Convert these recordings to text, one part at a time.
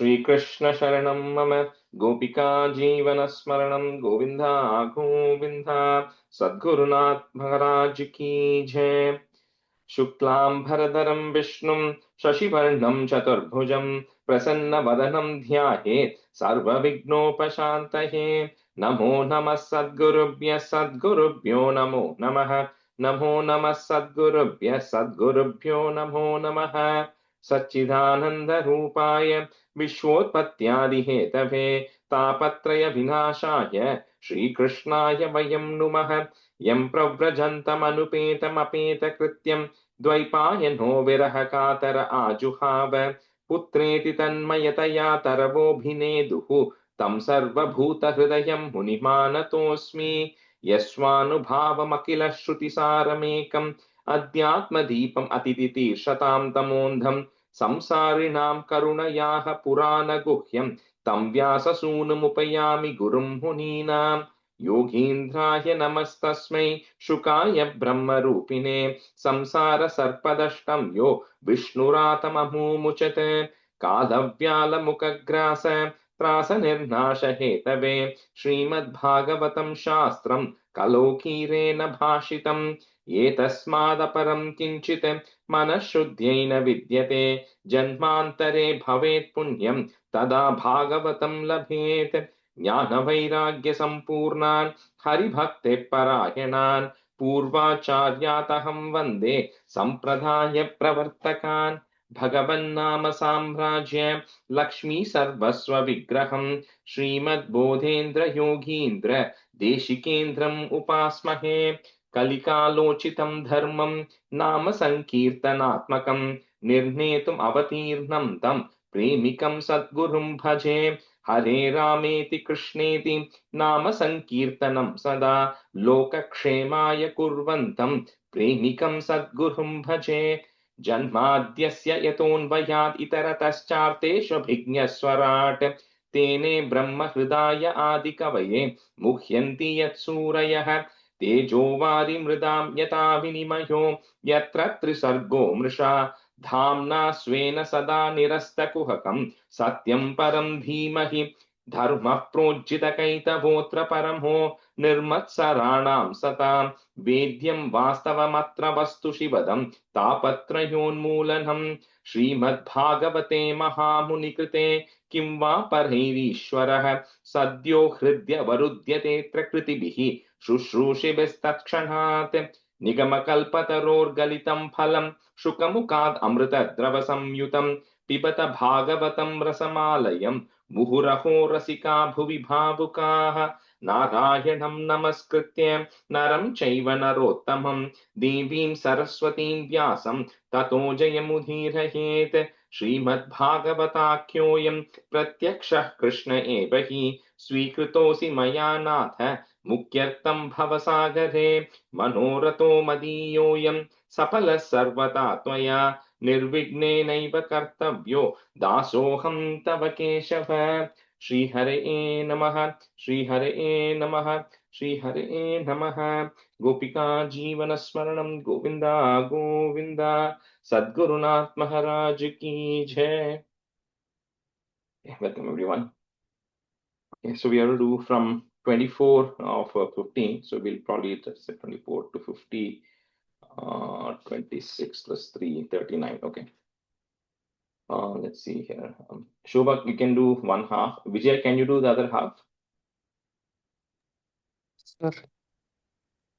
श्रीकृष्ण शरणं मम गोपिका जीवनस्मरणं गोविन्दा गोविन्दा सद्गुरुनाथ महाराज की जय। शुक्लांभरधरं विष्णुं शशिवर्णं चतुर्भुजं प्रसन्नवदनं ध्यायेत् सर्वविघ्नोपशान्तये। नमो नमः सद्गुरुभ्यो नमो नमः। नमो नमः सद्गुरुभ्यो नमो नमः। सच्चिदानन्दरूपाय विश्वोत्पत्त्यादिहेतवे तापत्रय विनाशाय श्रीकृष्णाय वयं नुमः। यं प्रव्रजन्तमनुपेतमपेतकृत्यं द्वैपायनो विरह कातर आजुहाव पुत्रेति तन्मयतया तरवोऽभिनेदुः तं सर्वभूतहृदयं मुनिमानतोऽस्मि। यस्वानुभावमखिल श्रुतिसारमेकम् अध्यात्मदीपम् अतिथितीर्षतां तमोन्धं संसारिणां करुणयाः पुराणगुह्यं तं व्याससूनुमुपयामि गुरुं मुनीनां। योगीन्द्राय नमस्तस्मै शुकाय ब्रह्मरूपिणे संसार सर्पदष्टं यो विष्णुरातममुमुचत् कालव्यालमुखग्रास त्रास हेतवे श्रीमद्भागवतं शास्त्रं कलोकीरेण भाषितं एतस्मादपरं किञ्चित् मनःशुद्ध्यै न विद्यते जन्मान्तरे भवेत् पुण्यं तदा भागवतं लभेत्। ज्ञानवैराग्यसम्पूर्णान् हरिभक्तिपरायणान् पूर्वाचार्यातहं वन्दे सम्प्रदायप्रवर्तकान्। भगवन्नाम साम्राज्य लक्ष्मी सर्वस्व विग्रहं श्रीमद्बोधेन्द्र योगीन्द्र देशिकेन्द्रम् उपास्महे। कलिकालोचितं धर्मं नाम संकीर्तनात्मकं निर्णेतुम् अवतीर्णं तं प्रेमिकं सद्गुरुं भजे। हरे रामेति कृष्णेति नाम संकीर्तनं सदा लोकक्षेमाय कुर्वन्तं प्रेमिकं सद्गुरुं भजे। जन्माद्यस्य यतोऽन्वयात् इतरतश्चार्तेष्वभिज्ञस्वराट् तेने ब्रह्महृदाय आदिकवये मुह्यन्ति यत्सूरयः। तेजो वारिमृदां यथा विनिमयो यत्र त्रिसर्गो मृषा धाम्ना स्वेन सदा निरस्तकुहकं सत्यं परं धीमहि। धर्मः प्रोज्झितकैतवोऽत्र परमो निर्मत्सराणां सतां वेद्यं वास्तवमत्र वस्तु शिवदं तापत्रयोन्मूलनम्। श्रीमद्भागवते महामुनिकृते किं वा परैरीश्वरः सद्यो हृद्यवरुध्यतेऽत्र कृतिभिः शुश्रूषिभिस्तत्क्षणात्। निगमकल्पतरोर्गलितं फलं शुकमुखात् अमृतद्रवसंयुतं पिबत भागवतं रसमालयं मुहुरहो रसिका भुवि भावुकाः। नारायणं नमस्कृत्य नरं चैव नरोत्तमं देवीं सरस्वतीं व्यासं ततो जयमुदीरयेत्। श्रीमद्भागवताख्योऽयं प्रत्यक्षः कृष्ण एव हि स्वीकृतोऽसि मया नाथ मुक्त्यर्थं भवसागरे। मनोरथो मदीयोऽयं सफलः सर्वदा त्वया निर्विघ्नेनैव कर्तव्यो दासोऽहं तव केशव। श्रीहरे नमः श्रीहरे नमः श्रीहरे नमः। गोपिका जीवनस्मरणं गोविन्दा गोविन्दा सद्गुरुनाथ महाराज की जय। Welcome everyone. Okay, so we have to do from 24 of 15, so we'll probably just say 24 to 50, 26 plus 3, 39. Okay. Let's see here. Shobha, you can do one half. Vijay, can you do the other half? Sure.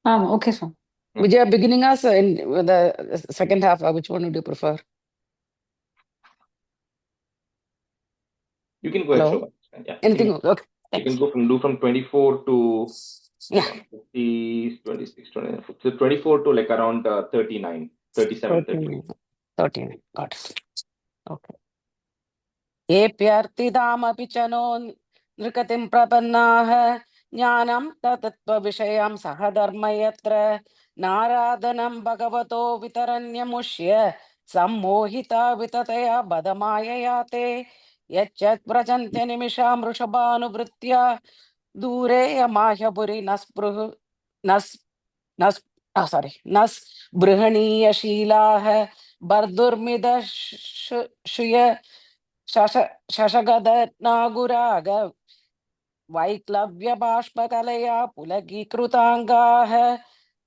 Okay, sir. Vijay, beginning us in the second half, which one would you prefer? You can go ahead, Shobha. Yeah. Anything? Okay. You can go from 24 to 50, 26, 29. So 24 to like around 39, 37, 38. 39. Got it. Okay. एप्यर्थिदामपि च नो नृकतिं प्रपन्नाः ज्ञानं तत्त्वविषयां सह धर्म यत्र नाराधनं भगवतो वितरन्यमुष्य सम्मोहिता विततया बदमायया ते यच्चत् व्रजन्त्य निमिषां वृषभानुवृत्त्या दूरे यमाह्यपुरि न स्पृहणीयशीलाः बर्दुर्मिदशूय शशगद नागुराग वैक्लव्य बाष्पकलया पुलकीकृताङ्गाः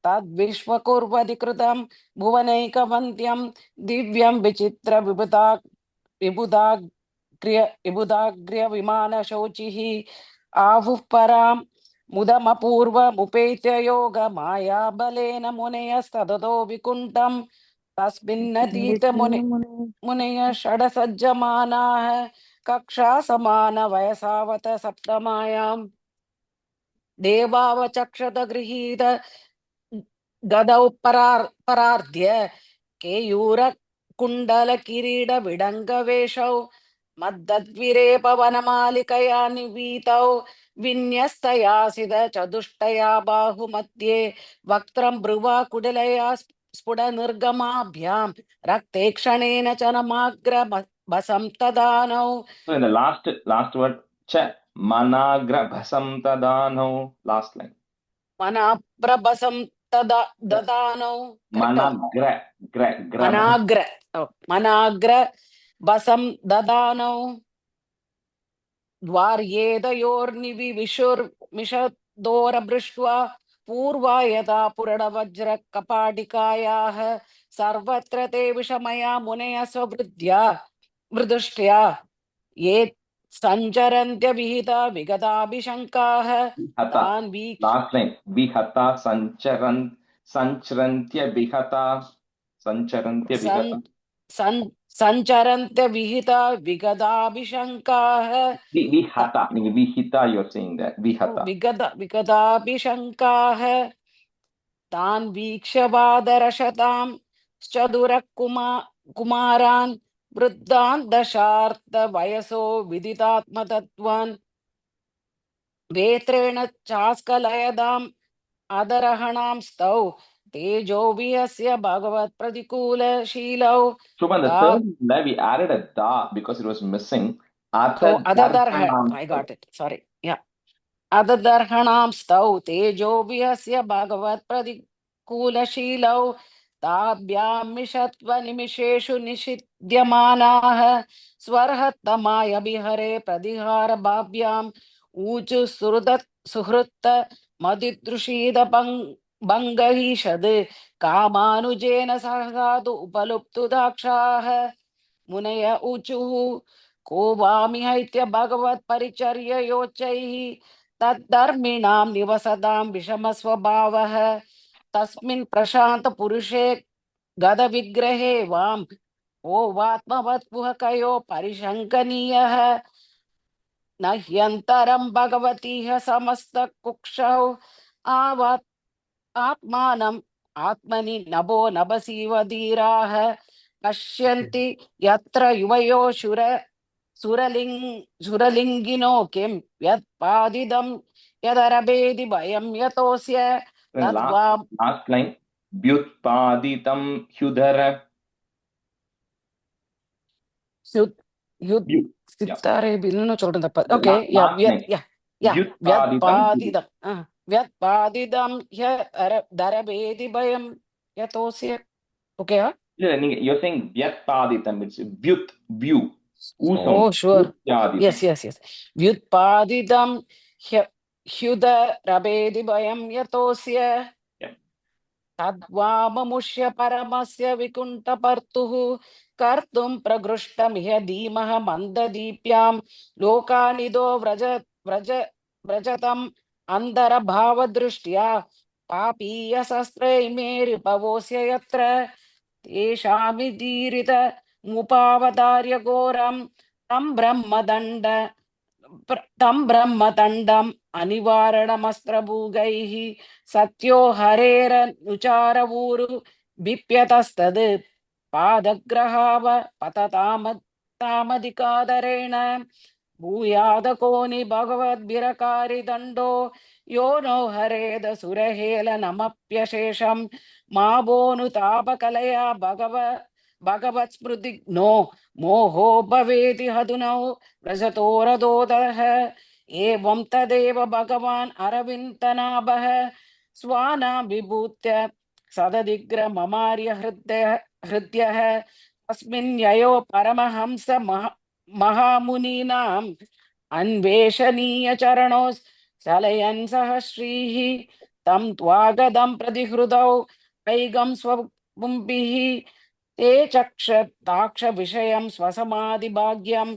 तद्विश्वकुर्वधिकृतं भुवनैकवन्त्यं दिव्यं विचित्र विबुधाग्र्य विमानशोचिः आहुः परां मुदमपूर्वमुपेत्य योग माया बलेन मुनयस्तदतो विकुण्ठं तस्मिन्नतीत मुनय षडसज्जमानाः कक्षा समान वयसावत सप्तमायां देवावचक्षत गृहीत गदौ परार्ध्य केयूर कुण्डल किरीट विडंग वेशौ मद्दद्विरेपवनमालिकया निवीतौ विन्यस्तयासिद चतुष्टया बाहुमध्ये वक्त्रं ब्रुवा कुडलया स्फुट निर्गमाभ्यां रक्ते क्षणेन च नमाग्र बसं तदानौ. So in the last word, cha managra bhasam tadano. Last line. मनाप्रबसं ददानौ. मनाग्र बसं ददानौ द्वार्येदयोर्निविविशुर्मिषदोरभृष्ट्वा पूर्वा यदा पुरडवज्र कपाटिकायाः सर्वत्र ते विषमया मुनय स्ववृद्ध्या मृदुष्ट्या ये सञ्चरन्त्य विहिता विगताभिशङ्काः तान् last line vihata sancharantya vihata सञ्चरन्त्य विहिता विगताभिशङ्काः vihita you're saying that vihata विगताभिशङ्काः तान् वीक्ष्य वादरशतां कुमारान् वृद्धान् दशार्थ वयसो विदितात्मतत्त्वान् वेत्रेण चास्कलयदाम् अदरहणां स्तौ तेजो विहस्य भगवत् प्रतिकूलशीलौ. So when the third we added a da because it was missing. So I got it. Sorry. Yeah. अददर्हणां स्तौ तेजो विहस्य भगवत् प्रतिकूलशीलौ ताभ्यां मिषत्वनिमिषेषु निषिध्यमानाः स्वरहत्तमाय बिहरे प्रतिहार भाभ्याम् ऊचु सुहृत्त मदिदृशीद भङ्गहीषद् कामानुजेन सहसादु उपलुप्तु दाक्षाः मुनय ऊचुः को वामिहैत्य भगवत् परिचर्य योच्चैः तद्धर्मिणां निवसतां विषम स्वभावः तस्मिन् प्रशान्त पुरुषे गद विग्रहे वाम ओ वात्मवत्पुः कयो परिशङ्कनीयः न ह्यन्तरं भगवतीह समस्त कुक्षौ आवात् आत्मानम् आत्मनि नभो नभसीव धीराः पश्यन्ति यत्र युवयो सुरलिङ्गिनो किं यत्पादिदं यदरभेदि भयं यतोऽस्य last line vyutpaditam hyudara சித்தாரே பில்னு சொல்றேன் தப்பா. ஓகே व्यत्पादिदं दरभेदि भयं यतोऽस्य. ஓகேயா? You're saying vyatpaditam, it's vyut view. Oh sure. Yes. Vyutpaditam hyudarabedi bhayam yatosya तद्वाममुष्य परमस्य विकुण्ठपर्तुः कर्तुं प्रगृष्टमिह धीमः मन्ददीप्यां लोकानिदो व्रजतम् अन्तरभावदृष्ट्या पापीयशस्त्रैमे रिपवोऽस्य यत्र तेषामिदीरितमुपावतार्य घोरं तं ब्रह्मदण्डम् अनिवारणमस्त्रभूगैः सत्यो हरेरनुचारवूरु बिप्यतस्तद् पादग्रहाव पततामधिकादरेण भूयादकोनि भगवद्भिरकारि दण्डो यो नो हरेद सुरहेलनमप्यशेषं मा वोनुतापकलया भगवत्स्मृतिघ्नो मोहो भवेति हधुनौ व्रजतोरदोदः एवं तदेव भगवान् अरविन्दनाभः स्वानां विभूत्य सददिग्रममार्य हृद्यः तस्मिन् ययो परमहंस महामुनीनाम् अन्वेषणीय चरणौ चलयन् सह श्रीः तं त्वागदं प्रतिहृदौ वैगं स्वपुंभिः ते चक्षताक्ष विषयं स्वसमाधिभाग्यं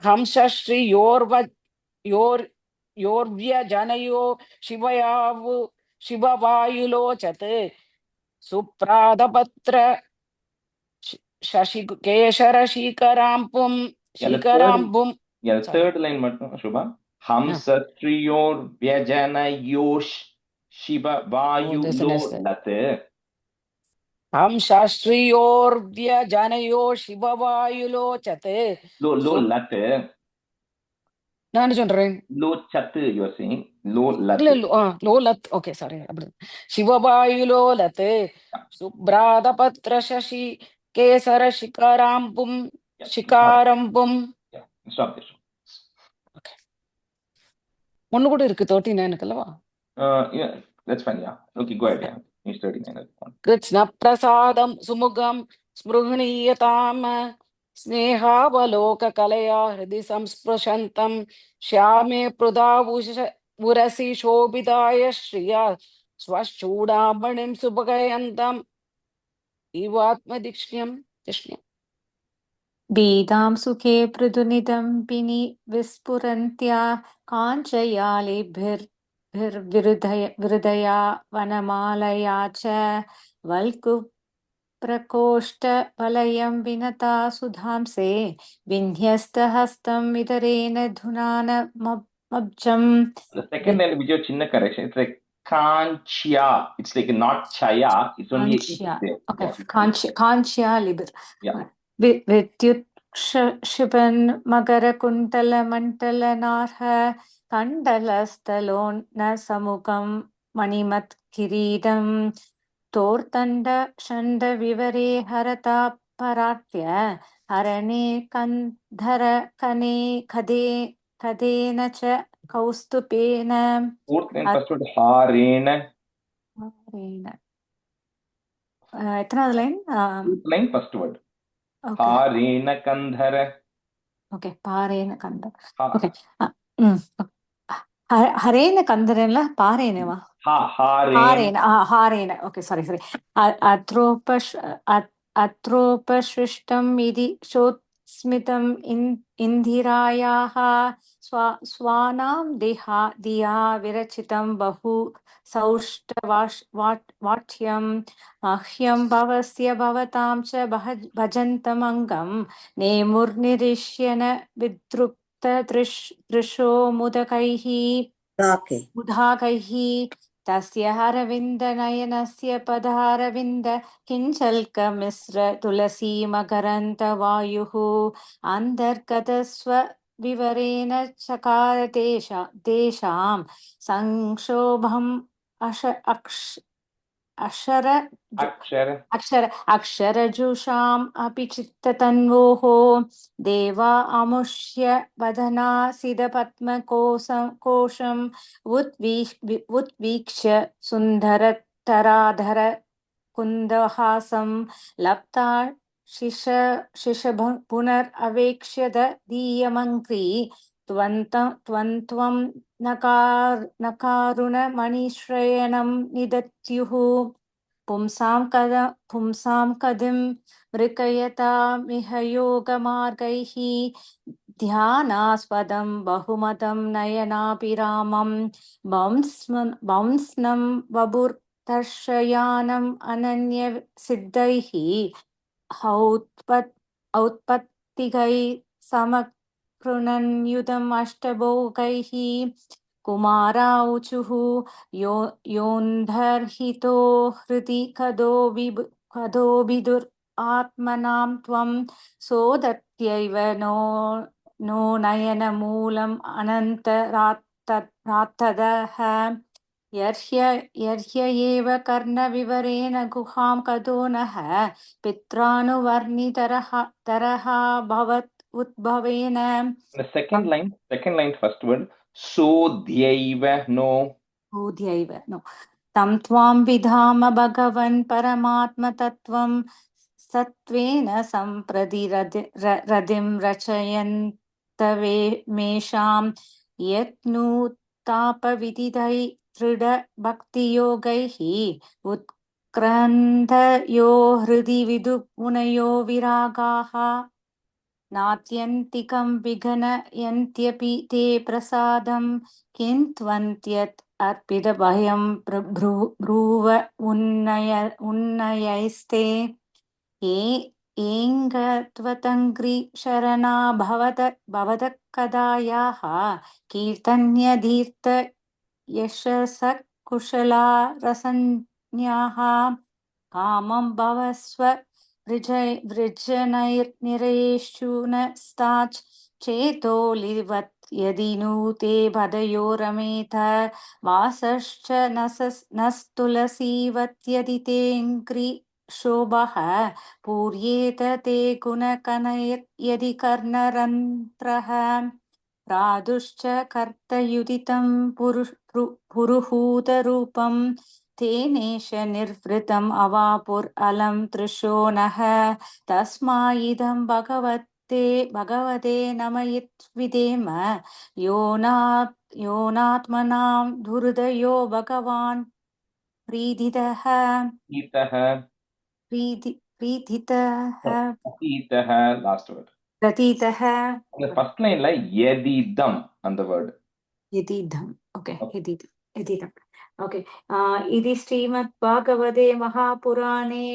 हंसश्रियोर्व्यजनयो शिववायुलोचत् सुप्रातपत्र केशरशीकराम्पुं शीकराम्बुं. The third line, Shubha. Hamsatriyor Vyajanayosh Shiva Vayulo Late. Hamsastriyorvyajanayo Shivavayulochate. Lo Late. நான் சொல்றேன் Lo Chat, you are saying. Lo Lat. Lo Lat. Okay, sorry. Shivavayulo Late. Subradapatra Shashi Kesara Shikarambum. Shikarambum. Yeah, stop this. Okay. ஒன்னு கூட இருக்கு 39 அல்லவா? Yeah, that's fine. Yeah. Okay, go ahead. Yeah. It's 39. Krishna prasadam sumugam smruhniyatam स्नेहावलोक कलया हृदि संस्पृशन्तं श्यामे पुदावुरसि शोभिताय श्रिया स्वश्चूडामणिं सुभगयन्तम् इवात्मदीक्ष्ण्यं बीदां सुखे पृथुनिदम्बिनि विस्फुरन्त्या काञ्चयालिभिर्विहृदया वनमालया च वल्कुप्रकोष्ठवलयं विनता सुधांसे विन्यस्तहस्तं वितरेण धुनानमब्जम्. The second line, which is a chinna correction, it's like Kanchya. It's like not Chaya. It's only Kanchya. Okay, Kanchya libir. Yeah. Vidyut Shiban Magarakuntalamantalanarha Kandalasthalona Samukam Manimat Kiridam Tortanda Shanda Vivare Harata Paratya Harane Kandhara Kane Kadena Cha Kaustupena. Fourth line, first word, Harena. எத்தனாவது line? Line first word. ஹாரேன கந்தர. Okay, பாரேன கந்தர. Okay. ஹரேன கந்தரன்ல பாரேனவா? ஹாரேன. ஹாரேன. Okay, sorry. अत्रोपसृष्टम् इति शोत्स्मितम् इन्दिरायाः स्वानां दिया विरचितं बहु सौष्ठवाट्यं मह्यं भवस्य भवतां च भजन्तमङ्गं नेमुर्निरिष्य न विद्रुक्तदृशो मुदकैः तस्य अरविन्दनयनस्य पदारविन्द किञ्चल्कमिश्र तुलसी मकरन्तवायुः अन्तर्गतस्व विवरेण चकार तेषां संक्षोभम् अक्षरजुषाम् अपि चित्ततन्वोः देवा अमुष्य वदनासिदपद्मकोशम् उद्वीक्ष्य सुन्दरतराधर कुन्दहासं लप्ता शिशभ पुनरवेक्ष्य दीयमङ्क्री त्वं नकारुणमणिश्रयणं निदत्युः पुंसां कदिं मृकयतामिह योगमार्गैः ध्यानास्पदं बहुमतं नयनाभिरामं वंस्नं बभुर्दर्शयानम् अनन्यसिद्धैः औत्पत्तिकै समकृणन्युतम् अष्टभोगैः कुमाराऊचुः योऽन्धर्हितो हृदि कदो विदुरात्मनां त्वं सोदत्यैव नो नयनमूलम् अनन्तरात्तदः यर्ह्य एव कर्णविवरेण गुहां कदो नः पित्रानुवर्णितरः भवत् उद्भवेन. The second line, first word, Sodhyaiva no. तं त्वां विधाम भगवन् परमात्मतत्त्वं सत्त्वेन सम्प्रति रतिं रचयन्तवेमेषां यत्नूतापविदितै दृढभक्तियोगैः उत्क्रन्थयो हृदि विदुमुनयो विरागाः नात्यन्तिकं विघ्नयन्त्यपि ते प्रसादं किन्त्वन्त्यत् अर्पितभयं ब्रूव उन्नयैस्ते एङ्गत्वतङ्घ्रि शरणा भवतः कदायाः कीर्तन्यधीर्थ यशसः कुशला रसज्ञाः कामं भवस्व वृजनैर्निरेषुनस्ताच् चेतोलिवत् यदि नु ते पदयो रमेत वासश्च नस्तुलसीवत्यदि तेऽङ्घ्रि शोभः पूर्येत ते गुणकनैर्यदि कर्णरन्ध्रः प्रादुश्च कर्तयुदितं पुरुहूतरूपं तेनेश निर्वृतम् अवापुरलं तृशो नः तस्माइदं भगवते नमयित्विदेम योनात्मनां दुर्दयो भगवान् प्रीतितः last word. प्रतीतः The first line like yedidam and the word. यदीदम् ओके यदीदम् ओके इति श्रीमद् भागवते महापुराणे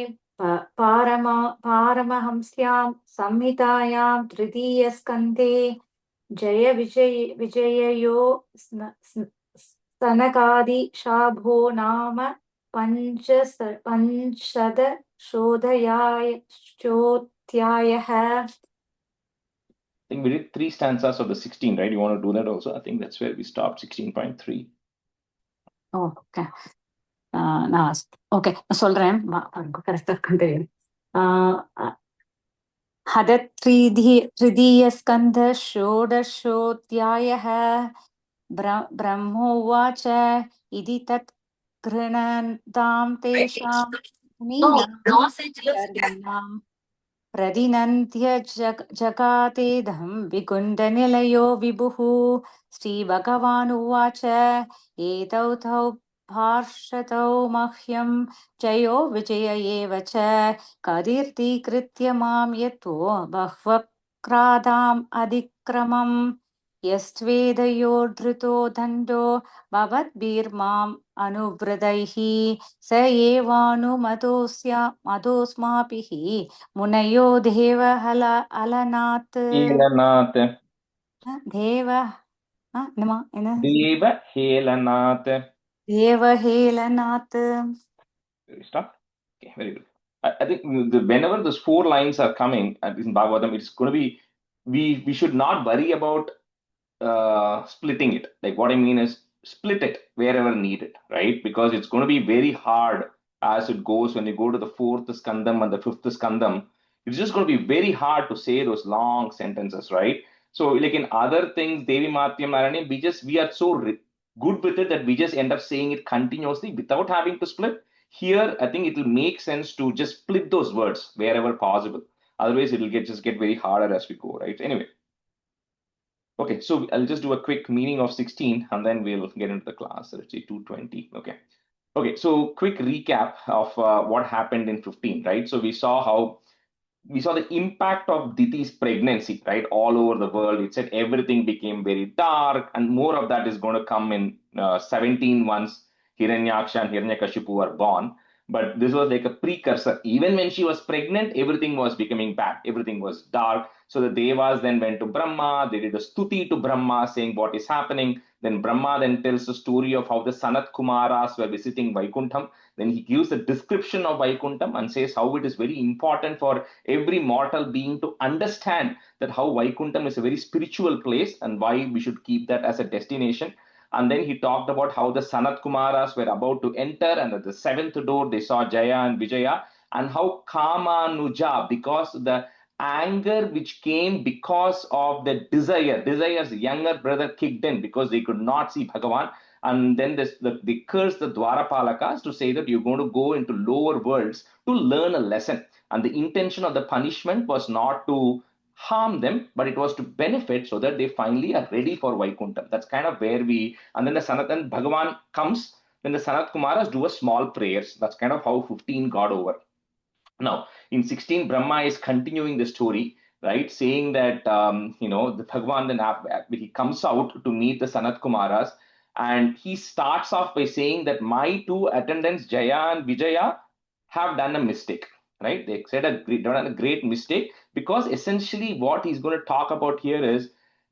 पारमहंस्यां संहितायां तृतीयस्कन्धे विजययो स्तनकादिशाभो नाम पंचशोऽध्यायः I think we did 3 stanzas of the 16, right? You want to do that also? I think that's where we stopped, 16.3. Oh, okay. Okay, சொல்றேன் கரெக்டா கண்டேன் तृतीयस्कन्ध षोडशोऽध्यायः ब्रह्मोवाच इति तत् गृह्णन्तां तेषां प्रतिनन्त्य जगातेदं विकुण्ठनिलयो विभुः श्रीभगवानुवाच एतौ तौ भाषतौ मह्यं जयो विजय एव च कदीर्तीकृत्य मां यतो बह्वक्रादाम् अधिक्रमम् यस्त्वेदयोर्धृतो दण्डो भवद्भिर्माम् अनुवृतैः स एवानुमतोऽस्माभिः मुनयो देवहलनात् देवहेलनात् Stop. Okay, very good. I think whenever those 4 lines are coming in Bhagavatam, it's going to be, we should not worry about splitting it. Like what I mean is split it wherever needed, right? Because it's going to be very hard as it goes when you go to the 4th skandam and the 5th skandam. It's just going to be very hard to say those long sentences, right? So like in other things, Devi Matyam Narani, we are so good with it that we just end up saying it continuously without having to split. Here, I think it will make sense to just split those words wherever possible. Otherwise, it will just get very harder as we go, right? Anyway. Okay, so I'll just do a quick meaning of 16 and then we'll get into the class. Let's say 220. Okay, so quick recap of what happened in 15, right? So we saw the impact of Diti's pregnancy, right? All over the world. It said everything became very dark, and more of that is going to come in 17 once Hiranyaksha and Hiranyakashipu are born. But this was like a precursor. Even when she was pregnant, everything was becoming bad. Everything was dark. So the Devas then went to Brahma. They did a stuti to Brahma saying what is happening. Then Brahma then tells the story of how the Sanat Kumaras were visiting Vaikuntham. Then he gives a description of Vaikuntham and says how it is very important for every mortal being to understand that how Vaikuntham is a very spiritual place and why we should keep that as a destination. And then he talked about how the Sanat Kumaras were about to enter, and at the 7th door they saw Jaya and Vijaya, and how Kamanuja, because the anger which came because of the desires, younger brother kicked in because they could not see Bhagavan. And then they curse the Dwarapalakas to say that you're going to go into lower worlds to learn a lesson. And the intention of the punishment was not to harm them, but it was to benefit so that they finally are ready for Vaikuntham. That's kind of where and then the Sanatan Bhagavan comes, then the Sanat Kumaras do a small prayers. That's kind of how 15 got over. Now, in 16, Brahma is continuing the story, right? Saying that, the Bhagavan then he comes out to meet the Sanat Kumaras, and he starts off by saying that my two attendants, Jaya and Vijaya, have done a mistake, right? They said done a great mistake, because essentially what he's going to talk about here is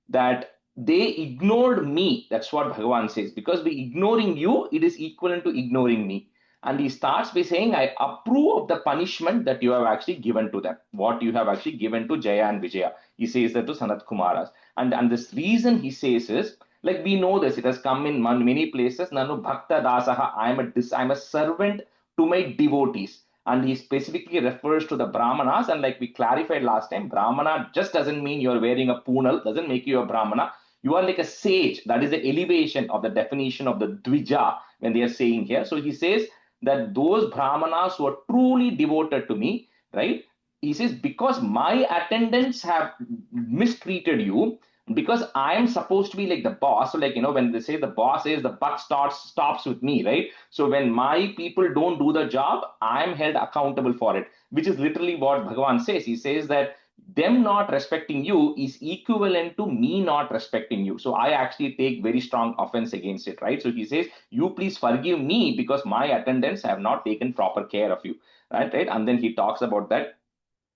that they ignored me. That's what Bhagavan says. Because by ignoring you, it is equivalent to ignoring me. And he starts by saying, I approve of the punishment that you have actually given to them, what you have actually given to Jaya and Vijaya. He says that to Sanat Kumaras. And this reason he says is, like we know this, it has come in many places. Nanu Bhakta Dasaha, I'm a servant to my devotees. And he specifically refers to the Brahmanas. And like we clarified last time, Brahmana just doesn't mean you're wearing a punal, doesn't make you a Brahmana. You are like a sage. That is the elevation of the definition of the Dvija when they are saying here. So he says that those Brahmanas who are truly devoted to me, right? He says, because my attendants have mistreated you, because I am supposed to be like the boss. So, like, when they say the boss is, the buck stops with me, right? So when my people don't do the job, I'm held accountable for it, which is literally what Bhagavan says. He says that them not respecting you is equivalent to me not respecting you. So I actually take very strong offense against it, right? So he says, you please forgive me because my attendants have not taken proper care of you, right? And then he talks about that.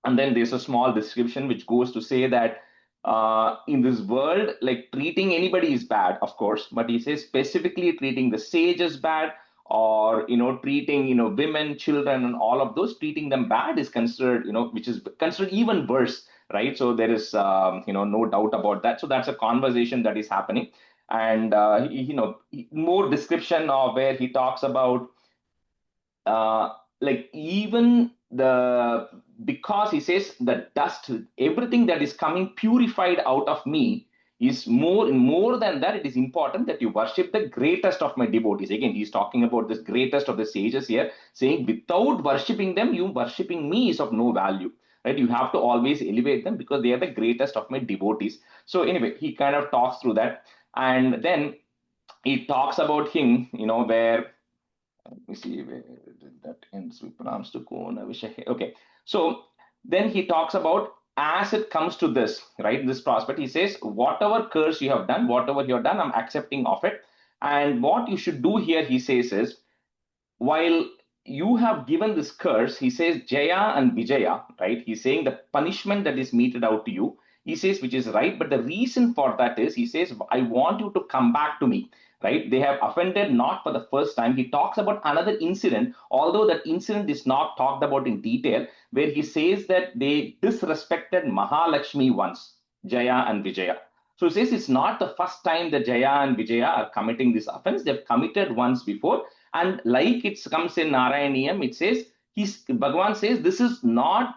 And then there's a small description which goes to say that in this world, like treating anybody is bad, of course, but he says specifically treating the sage is bad, or treating women, children, and all of those, treating them bad is considered, which is considered even worse, right? So there is no doubt about that. So that's a conversation that is happening. And more description of where he talks about like even because he says the dust, everything that is coming purified out of me is more than that. It is important that you worship the greatest of my devotees. Again, he's talking about this greatest of the sages here, saying without worshiping them, you worshiping me is of no value, right? You have to always elevate them because they are the greatest of my devotees. So anyway, he kind of talks through that, and then he talks about him, where, let me see where that ends with pronouns to Kona Vishahe. Okay. So then he talks about, as it comes to this, right? This prospect, he says, whatever curse you have done, I'm accepting of it. And what you should do here, he says, is while you have given this curse, he says, Jaya and Vijaya, right? He's saying the punishment that is meted out to you, he says, which is right. But the reason for that is, he says, I want you to come back to me, right? They have offended not for the first time. He talks about another incident, although that incident is not talked about in detail, where he says that they disrespected Mahalakshmi once, Jaya and Vijaya. So he says it's not the first time that Jaya and Vijaya are committing this offense. They've committed once before. And like it comes in Narayaniyam, it says, Bhagavan says, this is not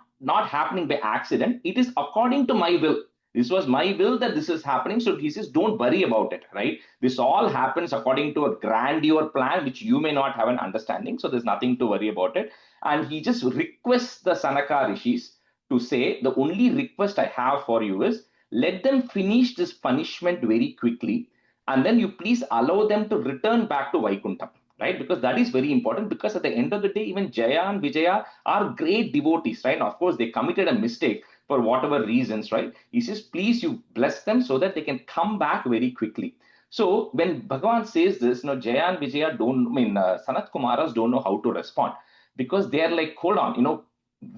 happening by accident. It is according to my will. This was my will that this is happening. So he says, don't worry about it, right? This all happens according to a grandeur plan, which you may not have an understanding. So there's nothing to worry about it. And he just requests the Sanaka Rishis to say, the only request I have for you is, let them finish this punishment very quickly. And then you please allow them to return back to Vaikuntham, right? Because that is very important, because at the end of the day, even Jaya and Vijaya are great devotees, right? And of course, they committed a mistake for whatever reasons, right? He says, please, you bless them so that they can come back very quickly. So when Bhagavan says this, Jaya and Vijaya Sanat Kumaras don't know how to respond, because they're like, hold on,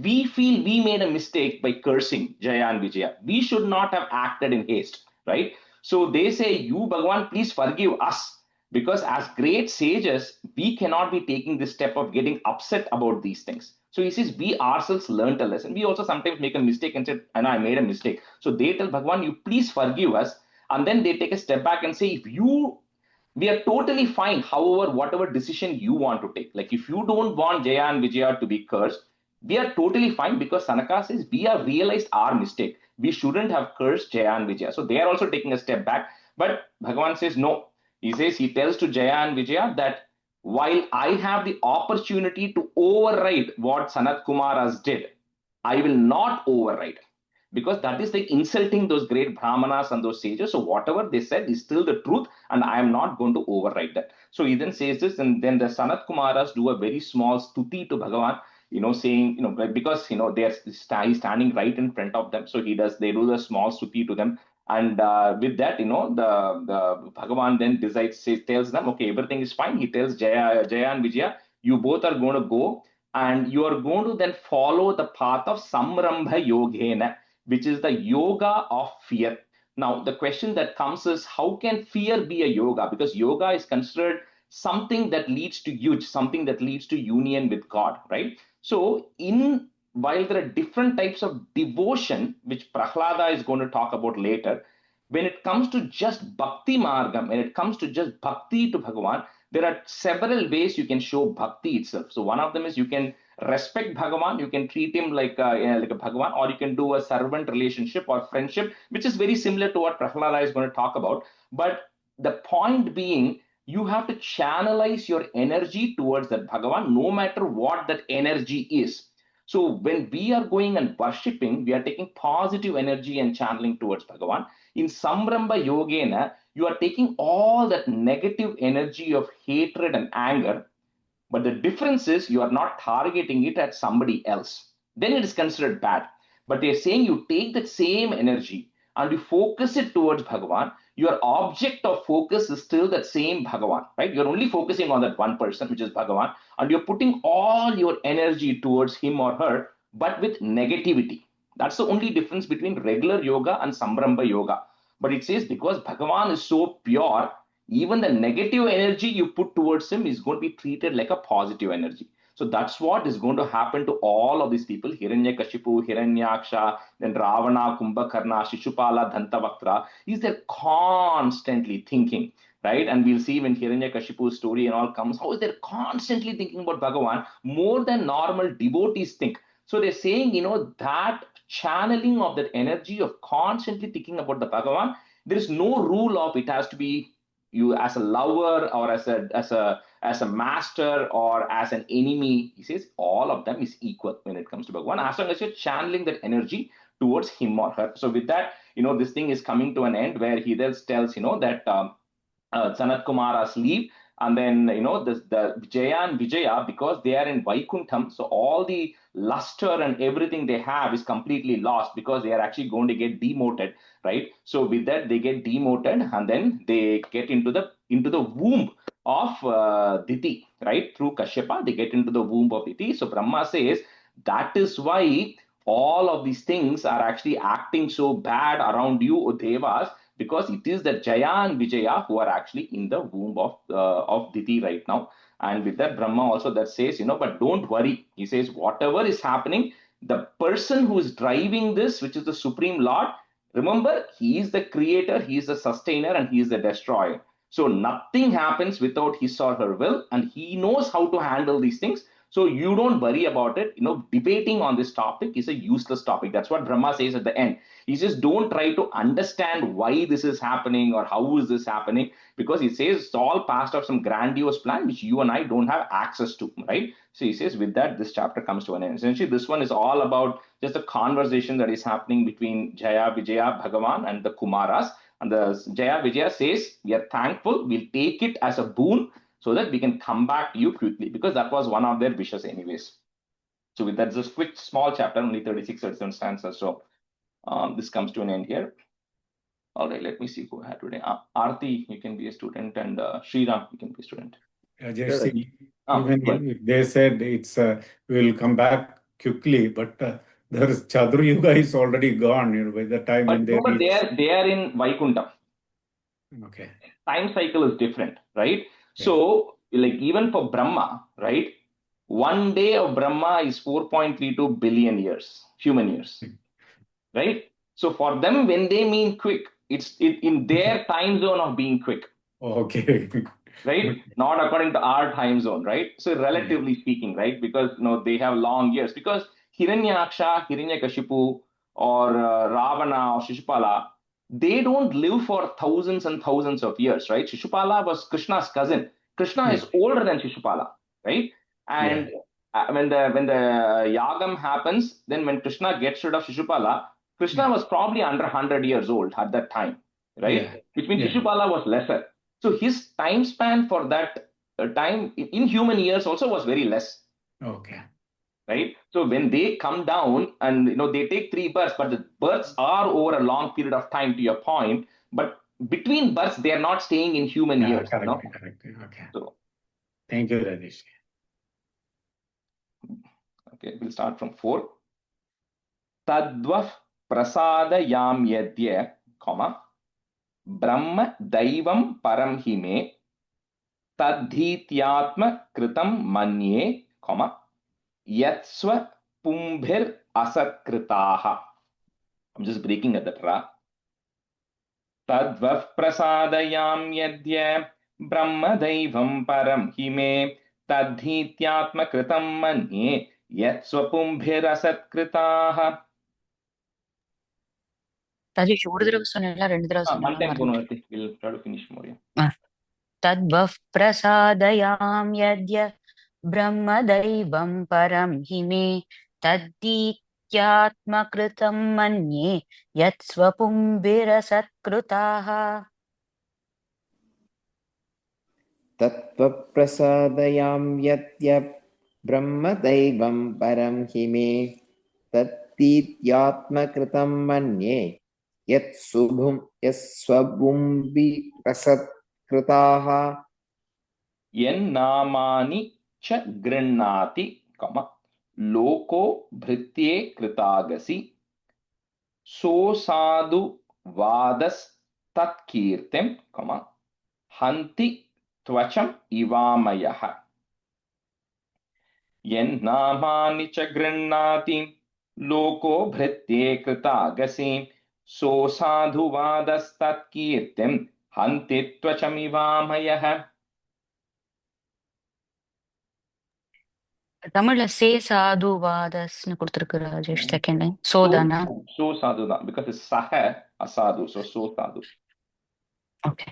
we feel we made a mistake by cursing Jaya and Vijaya. We should not have acted in haste, right? So they say, you, Bhagavan, please forgive us, because as great sages, we cannot be taking this step of getting upset about these things. So he says, we ourselves learned a lesson. We also sometimes make a mistake and say, I made a mistake. So they tell Bhagavan, you please forgive us. And then they take a step back and say, we are totally fine. However, whatever decision you want to take, like if you don't want Jaya and Vijaya to be cursed, we are totally fine, because Sanaka says we have realized our mistake. We shouldn't have cursed Jaya and Vijaya. So they are also taking a step back. But Bhagavan says, no, He says, he tells to Jaya and Vijaya that while I have the opportunity to override what Sanat Kumaras did, I will not override, because that is like insulting those great brahmanas and those sages. So whatever they said is still the truth, and I am not going to override that. So he then says this, and then the Sanat Kumaras do a very small stuti to Bhagavan, saying, because they are standing right in front of them. So they do the small stuti to them. And with that, the Bhagavan then tells them, okay, everything is fine. He tells Jaya and Vijaya, you both are going to go, and you are going to then follow the path of Samrambha Yogena, which is the yoga of fear. Now, the question that comes is, how can fear be a yoga? Because yoga is considered something that leads to yuj, something that leads to union with God, right? So, while there are different types of devotion, which Prahlada is going to talk about later, when it comes to just bhakti margam, when it comes to just bhakti to Bhagavan, there are several ways you can show bhakti itself. So one of them is you can respect Bhagavan, you can treat him like a Bhagavan, or you can do a servant relationship or friendship, which is very similar to what Prahlada is going to talk about. But the point being, you have to channelize your energy towards that Bhagavan, no matter what that energy is. So when we are going and worshipping, we are taking positive energy and channeling towards Bhagavan. In Samrambha Yogena, you are taking all that negative energy of hatred and anger, but the difference is you are not targeting it at somebody else. Then it is considered bad. But they're saying you take that same energy and you focus it towards Bhagavan. Your object of focus is still that same Bhagavan, right? You're only focusing on that one person, which is Bhagavan, and you're putting all your energy towards him or her, but with negativity. That's the only difference between regular yoga and Samrambha yoga. But it says because Bhagavan is so pure, even the negative energy you put towards him is going to be treated like a positive energy. So that's what is going to happen to all of these people: Hiranyakashipu, Hiranyaksha, then Ravana, Kumbhakarna, Shishupala, Dantavaktra. Is they're constantly thinking, right? And we'll see when Hiranyakashipu's story and all comes, how is they're constantly thinking about Bhagavan more than normal devotees think. So they're saying, that channeling of that energy of constantly thinking about the Bhagavan, there is no rule of it has to be you as a lover or as a master or as an enemy. He says all of them is equal when it comes to Bhagavan, as long as you're channeling that energy towards him or her. So with that, this thing is coming to an end where he tells that Sanat Kumara's leave, and then the Jaya and Vijaya, because they are in Vaikuntham, so all the luster and everything they have is completely lost, because they are actually going to get demoted, right? So with that, they get demoted, and then they get into the womb of Diti, right? Through Kashyapa, they get into the womb of Diti. So Brahma says that is why all of these things are actually acting so bad around you, O Devas, because it is the Jaya and Vijaya who are actually in the womb of Diti right now. And with that, Brahma also that says, but don't worry. He says, whatever is happening, the person who is driving this, which is the Supreme Lord, remember, he is the creator, he is the sustainer, and he is the destroyer. So nothing happens without his or her will, and he knows how to handle these things. So you don't worry about it. Debating on this topic is a useless topic. That's what Brahma says at the end. He says, don't try to understand why this is happening or how is this happening, because he says it's all part of some grandiose plan which you and I don't have access to, right? So he says, with that, this chapter comes to an end. Essentially, this one is all about just a conversation that is happening between Jaya, Vijaya, Bhagavan, and the Kumaras. And the Jaya Vijaya says, we are thankful, we'll take it as a boon so that we can come back to you quickly, because that was one of their wishes anyways. So with that, just quick small chapter, only 36 or 37 stanzas. So this comes to an end here. All right, let me see who I had today. Arti, you can be a student, and Sriram, you can be a student. Just see, Go ahead. even if they said it's we'll come back quickly, but there's Chadru Yuga is already gone. By the time But when they remember, reach. they are in Vaikuntham. Okay. Time cycle is different, right? Yeah. So, like even for Brahma, right? One day of Brahma is 4.32 billion years, human years, right? So for them, when they mean quick, it's in their time zone of being quick, Okay. right? Not according to our time zone, right? So relatively speaking, right? Because they have long years. Because Hiranyaksha, Hiranyakashipu, or Ravana or Shishupala, they don't live for thousands and thousands of years, right? Shishupala was Krishna's cousin. Krishna is older than Shishupala, right? And when the yagam happens, then when Krishna gets rid of Shishupala, Krishna was probably under 100 years old at that time, right? Which means Shishupala was lesser. So his time span for that time in human years also was very less. Okay. Right? So when they come down and they take 3 births, but the births are over a long period of time, to your point. But between births, they are not staying in human years. Correct. Okay. So thank you, Rajesh. okay, we'll start from 4. Tadvah prasadayam yadya, comma, Brahma Daivam Param Hime, Tadhityatma Kritam Manye, comma, Yatsva Pumbhir Asatkritaha. I'm just breaking at that ra. Tadvah prasadayam yadya brahmadaivam param hime tadhityatma kritam manye yat swapumbhirasat kritaha. Rajesh, ஒரு தடவை சொன்னீங்களா 2 தடவை One சொன்னீங்களா time மறந்துட்டேன். we'll try to finish more. तद्वः प्रसादयां यद्य ब्रह्मदैवं परं हि मे तद्दीत्यात्मकृतं मन्ये यत्स्वपुंभिरसत्कृताः. तत्त्वप्रसादयां यत्य ब्रह्मदैवं परं हि मे तत्तीत्यात्मकृतं मन्ये यस्वभुम्बिरसत्कृताः. Yennamani cha grinnati, comma, loko bhritye kritagasi so sadhu vadas tatkirtem, comma, hanti tvacham ivamayaha. Yennamani cha grinnati loko bhritye kritagasi so sadhu vadas tatkirtem hanti tvacham ivamayaha. தமிழ்ல சே சாதுவாதஸ்னு கொடுத்திருக்கு ராஜேஷ் செகண்ட் லைன். சோதானா? So sadhu, because it's saha asadu, so sadhu. Okay.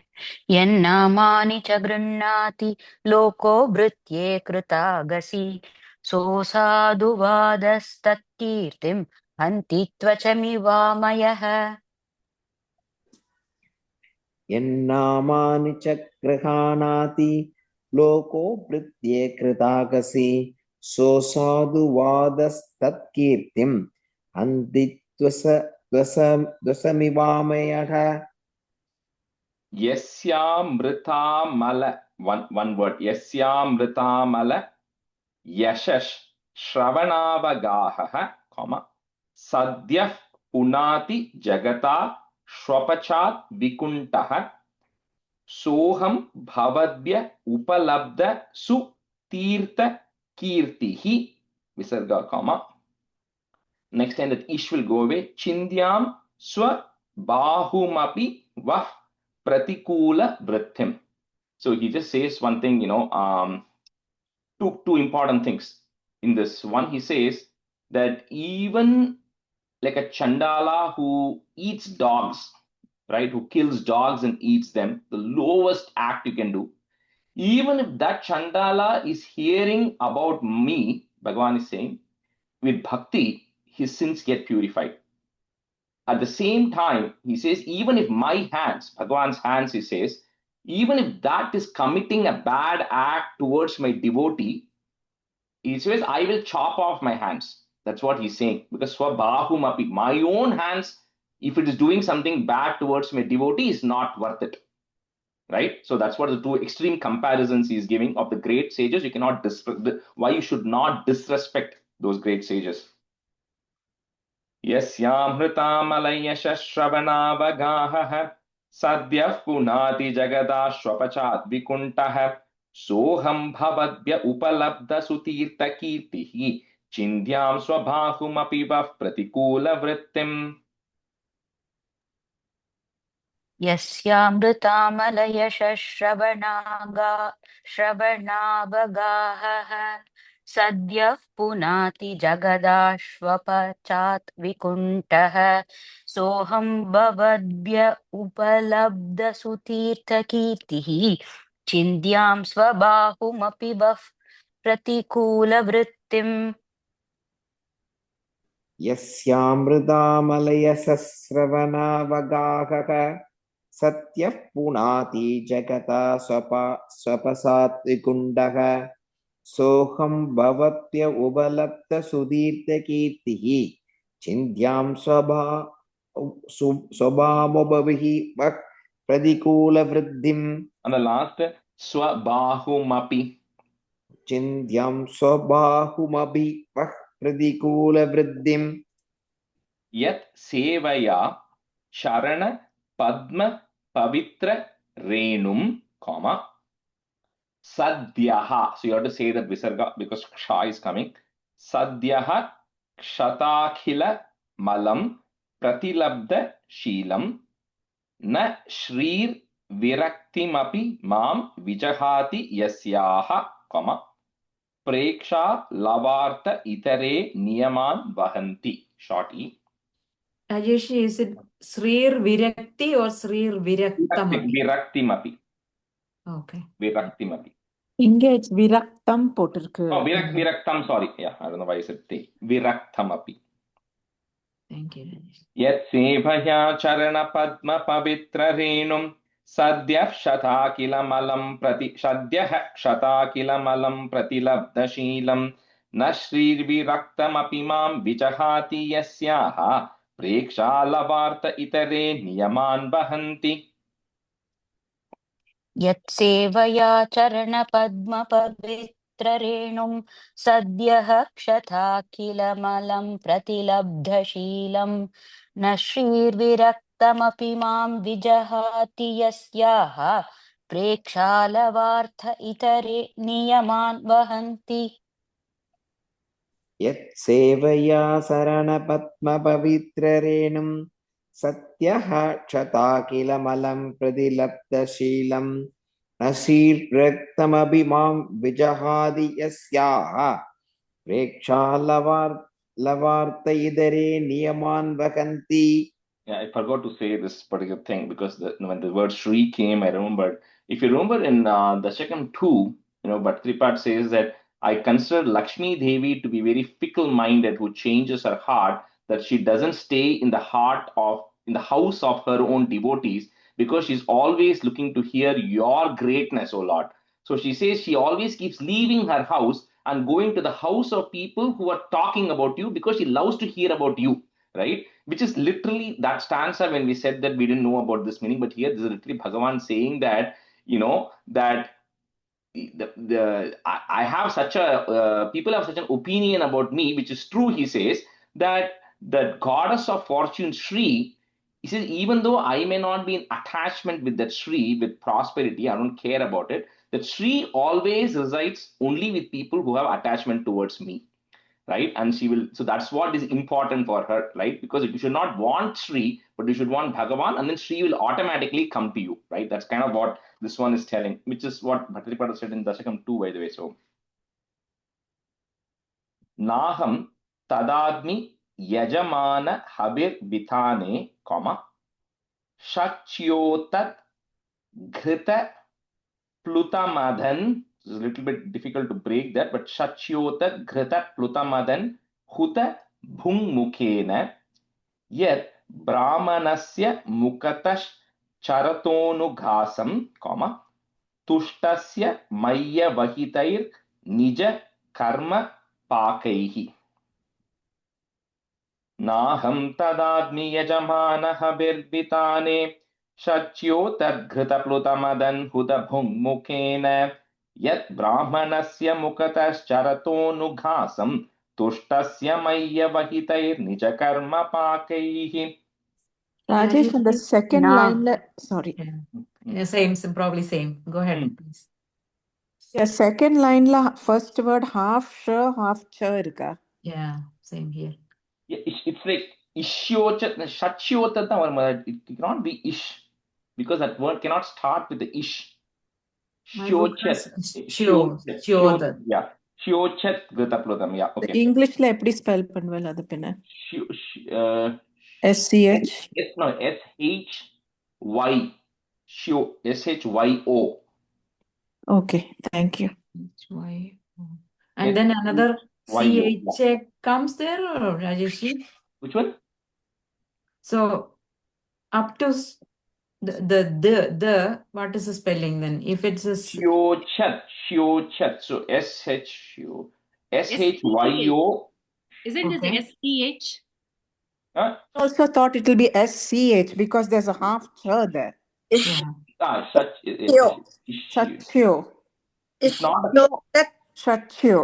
यन्नामानि च गृह्णाति लोको भृत्ये कृतागसि सोऽसाधुवादस्तत्कीर्तिं हन्ति त्वचमिवामयः. यन्नामानि च गृह्णाति लोको भृत्ये कृतागसि सोऽसाधुवादस्तत्कीर्तिं हन्ति त्वचमिवामयः. Yasyamritamala, one word, Yasyamritamala yashash shravanavagaha, comma, sadyah punati jagata shwapachat vikuntaha soham bhavadya upalabdha su tirtha kirtihi, visarga, comma. Next time that ish will go away. Chindyam swa bahumapi vah pratikula vritthim. So he just says one thing, two important things in this. One, he says that even like a chandala who eats dogs, right, who kills dogs and eats them, the lowest act you can do, even if that chandala is hearing about me, Bhagavan is saying, with bhakti, his sins get purified. At the same time, he says, even if my hands, Bhagavan's hands, he says, even if that is committing a bad act towards my devotee, he says, I will chop off my hands. That's what he's saying. Because swabahumapi, my own hands, if it is doing something bad towards my devotee, is not worth it. Right? So that's what the two extreme comparisons he's giving of the great sages. You cannot why you should not disrespect those great sages. Yasyamhritamalayyashashravanavagaha sadyah punati jagadashwapachat vikuntah soham bhavadya upalabdha sutirtha kirtihi chindyam swabhahumapi vah pratikula vrittim. यस्यामृतामलयशश्रवणावगाहः सद्यः पुनाति जगदाश्वपचात् विकुण्ठः सोऽहं भवद्भ्य उपलब्धसुतीर्थकीर्तिः चिन्त्यां स्वबाहुमपि वः प्रतिकूलवृत्तिम् यस्यामृतामलयसस्रवणावगाहः सत्यः पुनाति जगता स्वपसात्विकुण्डः सोऽहं भवत्य उपलब्धसुदीर्घकीर्तिः चिन्त्यां स्वभावोपविः वः प्रतिकूलवृद्धिम्. And the last, swabahumapi. चिन्त्यां स्वबाहुमपि वः प्रतिकूलवृद्धिम्. Yat sevaya charana padma pavitra renum, comma, sadhyaha. So you have to say that visarga because ksha is coming. Sadhyaha kshatakila malam pratilabda sheelam na shrir viraktimapi mam vijahati yasyaha, comma, preksha lavartha itare niyaman vahanti. Short e. Rajesh, is it Srir Virakti or Srir Viraktam? Viraktimapi. Okay. Viraktimapi. இங்க it's விரக்தம் போட்டிருக்கு. Oh, viraktam, sorry. Yeah, I don't know why I said te. Viraktamapi. Thank you, Rajesh. Yat sevaya charana padma pavitra renum sadyah shatakila malam pratilabda sheelam na shrir viraktamapi mam vichahati yasyaha preksha lavarta itare niyaman vahanti. यत्सेवया चरणपद्मपवित्ररेणुं सद्यः क्षताखिलमलं प्रतिलब्धशीलं न श्रीर्विरक्तमपि मां विजहाति यस्याः प्रेक्षालवार्थ इतरे नियमान् वहन्ति यत्सेवया शरणपद्मपवित्ररेणुं सत्यः क्षताखिलमलं प्रतिलब्धशीलं न शीर्रक्तमपि मां विजहाति यस्याः प्रेक्षालवार्त इतरे नियमान् वहन्ति. Yeah, I forgot to say this particular thing because when the word Shri came, I remembered. If you remember in the second 2, Bhattripat says that I consider Lakshmi Devi to be very fickle-minded, who changes her heart, that she doesn't stay in the house of her own devotees, because she's always looking to hear your greatness, O Lord. So she says she always keeps leaving her house and going to the house of people who are talking about you because she loves to hear about you, right? Which is literally that stanza when we said that we didn't know about this meaning, but here this is literally Bhagavan saying that, that I have such a people have such an opinion about me, which is true. He says that the goddess of fortune Shri, he says, even though I may not be in attachment with that Shri, with prosperity, I don't care about it, that Shri always resides only with people who have attachment towards me, right? And she will, so that's what is important for her, right? Because you should not want Shri, but you should want Bhagavan, and then Shri will automatically come to you, right? That's kind of what this one is telling, which is what Bhattripada said in Dashakam 2, by the way. So, Naham tadadmi yajamana habir bithane, comma, shachyotat ghrita plutamadan. It's a little bit difficult to break that, but shachyotat ghrita plutamadan huta bhungmukhena yat brahmanasya mukatash charatonughasam, comma, तुष्टस्य मय्य वहितैर निज कर्म पाकैः नाहं तदाग्नि यजमानः बिर्बिताने शच्यो तद्घृतप्लुतमदन् हुतभुङ्मुखेन यत् ब्राह्मणस्य मुखतश्चरतोऽनुघासं तुष्टस्य मय्य वहितैर निज कर्म पाकैः. Rajesh, on the second line, sorry. Yeah, same, probably same. Go ahead, please. Yeah, second line la first word half sh, half cha irka. Yeah, same here. Yeah, it's like ishyocha, shachyotat, it cannot be ish, because that word cannot start with the ish. My book Shochat, has Shyotat. yeah, Shyochat Gritaplutam. Yeah, okay. இங்கிலீஷ்ல எப்படி spell பண்ணுவேன் அது பின்ன SCH No, SHY. SHYO. okay thank you Why? And then another YO. CH comes there, or Rajeshi? Which one? So up to the what is the spelling then? If it's a Shyochat. So SHYO. Isn't this okay. SCH? Huh? also thought it will be SCH because there's a half ch there Yeah. Shatyo It's not Shatyo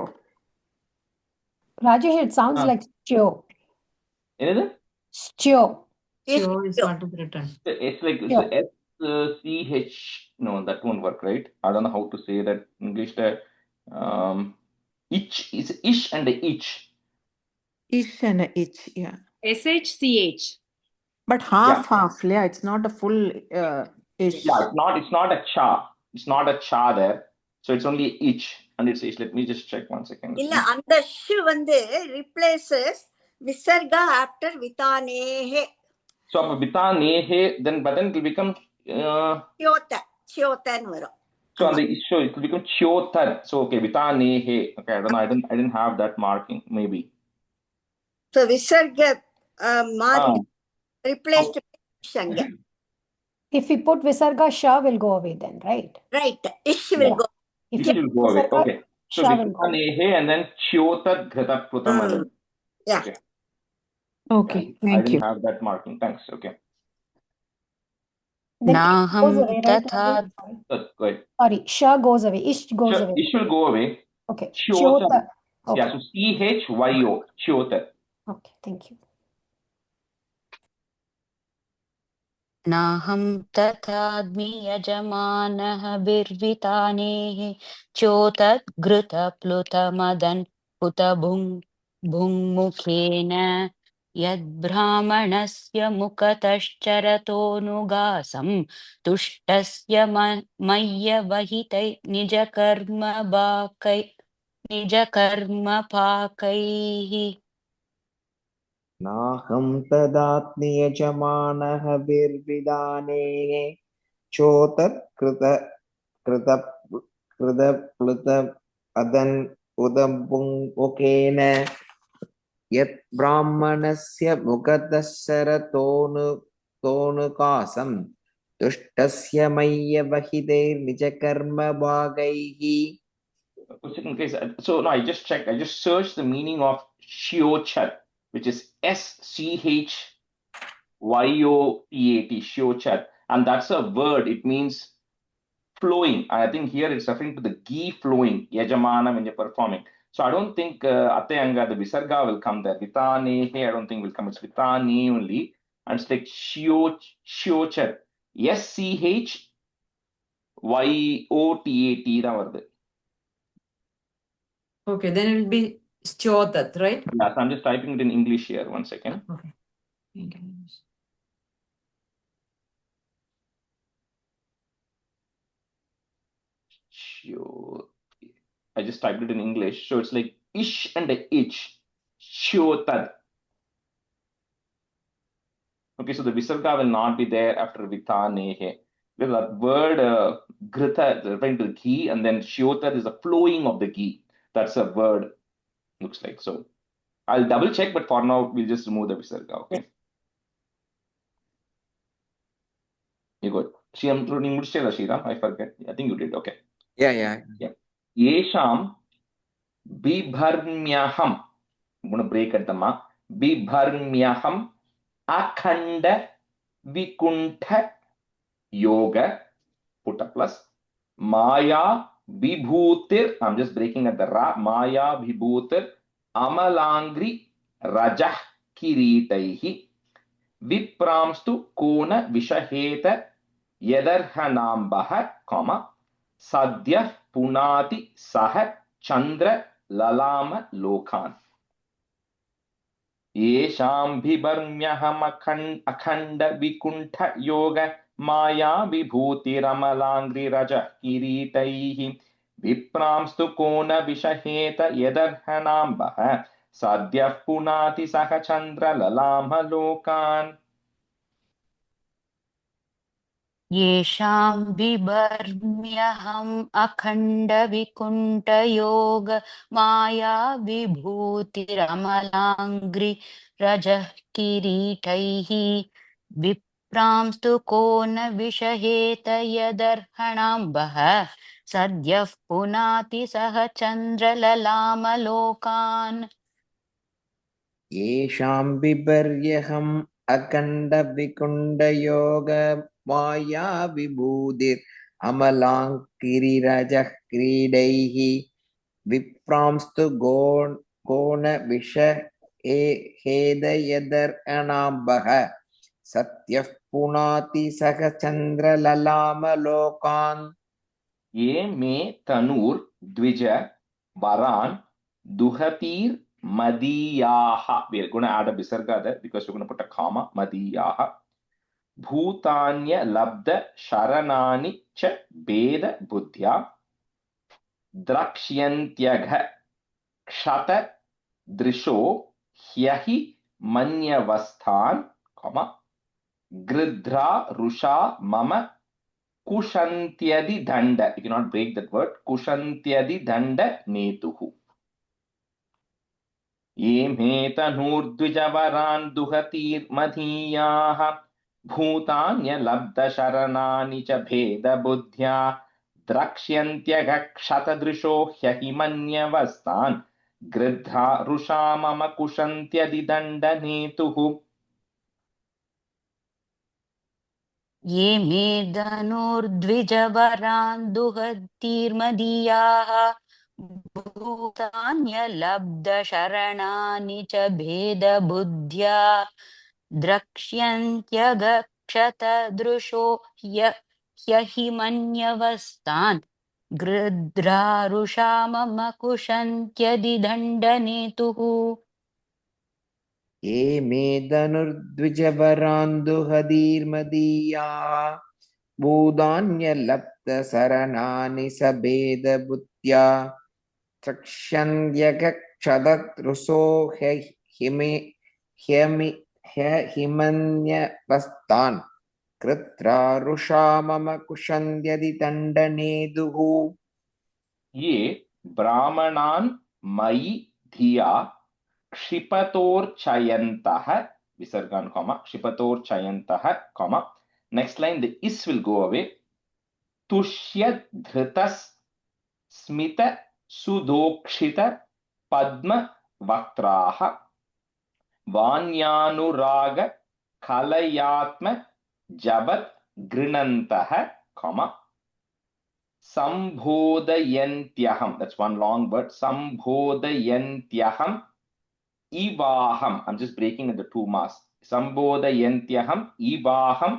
Rajesh, it sounds like stew. anything. Stew. Sure is what is written. It's like Yeah. SCH. No, that won't work, right? I don't know how to say that in English. Itch is ish and the itch. ish and a ich yeah SHCH. but half yeah it's not a full ish Yeah, it's not a cha. It's not a cha there. So it's only itch and it's ish. Let me just check one second. இல்ல அந்த ஷ் வந்து replaces visarga after vitanehe So vitanehe, then but then it will become chyotan varum. so on the so it will become chyotar. So okay, vitanehe. Okay, I don't know. I didn't have that marking. Maybe. So visarga mark replaced shanga. If we put Visarga, Sha will go away then, right? Right. Ish will go. If It you will put go away. Visarga, Okay. So Sha will go away. vitanehe and then chyotar ghataplutam. Yeah. okay I thank you didn't have that marking. Thanks. Okay. Then Ish Naham goes away, right? tatha. Rajesh? Go ahead. Sorry, Sha goes away. Ish goes away. Ish will go away. Okay. Chyotar. Chyotar. Okay. Yeah, so CHYO, chyotar. Okay, thank you. नाहं तथाद्मि यजमानः बिर्वितानेः चोतद्घृतप्लुतमदन् भुङ्मुखेन यद्ब्राह्मणस्य मुखतश्चरतोऽनुगासं तुष्टस्य मय्यवहितै निजकर्मपाकैः नाहं तदात्मि यजमानः बिर्विदानेः चोतत्कृतप्लुत अदन् उदमुखेन यत् ब्राह्मणस्य मुखतश्चरतोऽनुकासं तुष्टस्य मय्यवहितैर्निजकर्मभागैः. So no, I just checked. I just searched the meaning of shiochat, which is SCHYOTAT, shiochat, and that's a word. It means flowing. I think here it's referring to the ghee flowing, yajamana when you're performing. So I don't think Atayanga, the Visarga will come there. Vitane, I don't think will come. It's Vitane only. And it's like shiochat. SCHYOTAT தான் வருது. Okay, then it will be Styotat, right? Yeah, so I'm just typing it in English here. One second. Okay. Thank you. Sure. I just typed it in English. So it's like ish and a ich. Shotad. Okay, so the visarga will not be there after vitanehe. There's that word grita, referring to the ghee, and then shotad is the flowing of the ghee. That's a word, looks like. So I'll double check, but for now, we'll just remove the visarga. Okay. You good. Sriram, I forget. I think you did. Okay. Yeah. Yesham bibharmyaham. I'm going to break at the mark. Bibharmyaham akhanda vikuntha yoga. Put a plus. Maya vibhutir. I'm just breaking at the ra. Maya vibhutir amalangri rajah kiritaihi. Vipramstu kona vishaheta yadarhanambaha, comma, sadyah punati saha chandra lalama lokhan. Yesham bhibarmyaham akhanda vikuntha yoga maya vibhuti ramalangri raja kiritaihi विप्रांस्तु को न विषहेत यदर्हणाम्बः सद्यः पुनाति सह चन्द्रललामलोकान् येषां बिभर्म्यहम् अखण्डविकुण्ठयोग माया विभूतिरमलाङ्घ्रिरजः किरीटैः विप्रांस्तु को न विषहेत यदर्हणाम्बः सद्यः पुनाति सह चन्द्रललामलोकान् येषां बिभर्यहम् अखण्डविकुण्डयोग माया विभूतिर् अमलाङ्किरिरजः क्रीडैः विप्रांस्तु गोण विष हेदयदर्हणाम्बः सत्यः पुनाति सह चन्द्रललामलोकान् ये मे तनूर्द्विज वरान् दुहतीर् मदीयाः. We are going to add a visarga there because we're going to put a comma. मदीयाः भूतान्य लब्ध शरणानि च भेद बुद्ध्या द्रक्ष्यन्त्यघ क्षत दृशो ह्यहि मन्यवस्थान् comma गृध्रा रुषा मम कुशन्त्यदि दण्ड. You cannot break that word. कुशन्त्यदि दण्ड नेतुः. ये मे तनूर्द्विजवरान् दुहतीर्मदीयाः भूतान्यलब्धशरणानि च भेदबुद्ध्या द्रक्ष्यन्त्यगक्षतदृशो ह्यहिमन्यवस्तान् गृध्रा रुषा मम कुशन्त्यदिदण्डनेतुः. ये मे धनुर्द्विजवरान् दुहतीर्मदीयाः भूतान्यलब्धशरणानि च भेदबुद्ध्या द्रक्ष्यन्त्यगक्षतदृशो ह्यहिमन्यवस्तान् गृध्रारुषा मम कुशन्त्यदिदण्डनेतुः. ये मे धनुर्द्विजवरान् दुहतीर्मदीयाः भूतान्यलब्धशरणानि स भेदबुद्ध्या द्रक्ष्यन्त्यगक्षतदृशो ह्यहिमन्यवस्तान् गृध्रारुषा मम कुशन्त्यदिदण्डनेतुः. ये ब्राह्मणान् मयि धिया क्षिपतोर्चयन्तः विसर्गान् comma क्षिपतोर्चयन्तः comma next line the is will go away तुष्यधृतस् Smit सुदोक्षित Padma वक्त्राः वान्यानुराग कलयात्म जबत् गृणन्तः comma संबोधयन्त्यहम्. That's one long word. संबोधयन्त्यहम् इवाहम्. I'm just breaking into two mass. संबोधयन्त्यहम् इवाहम्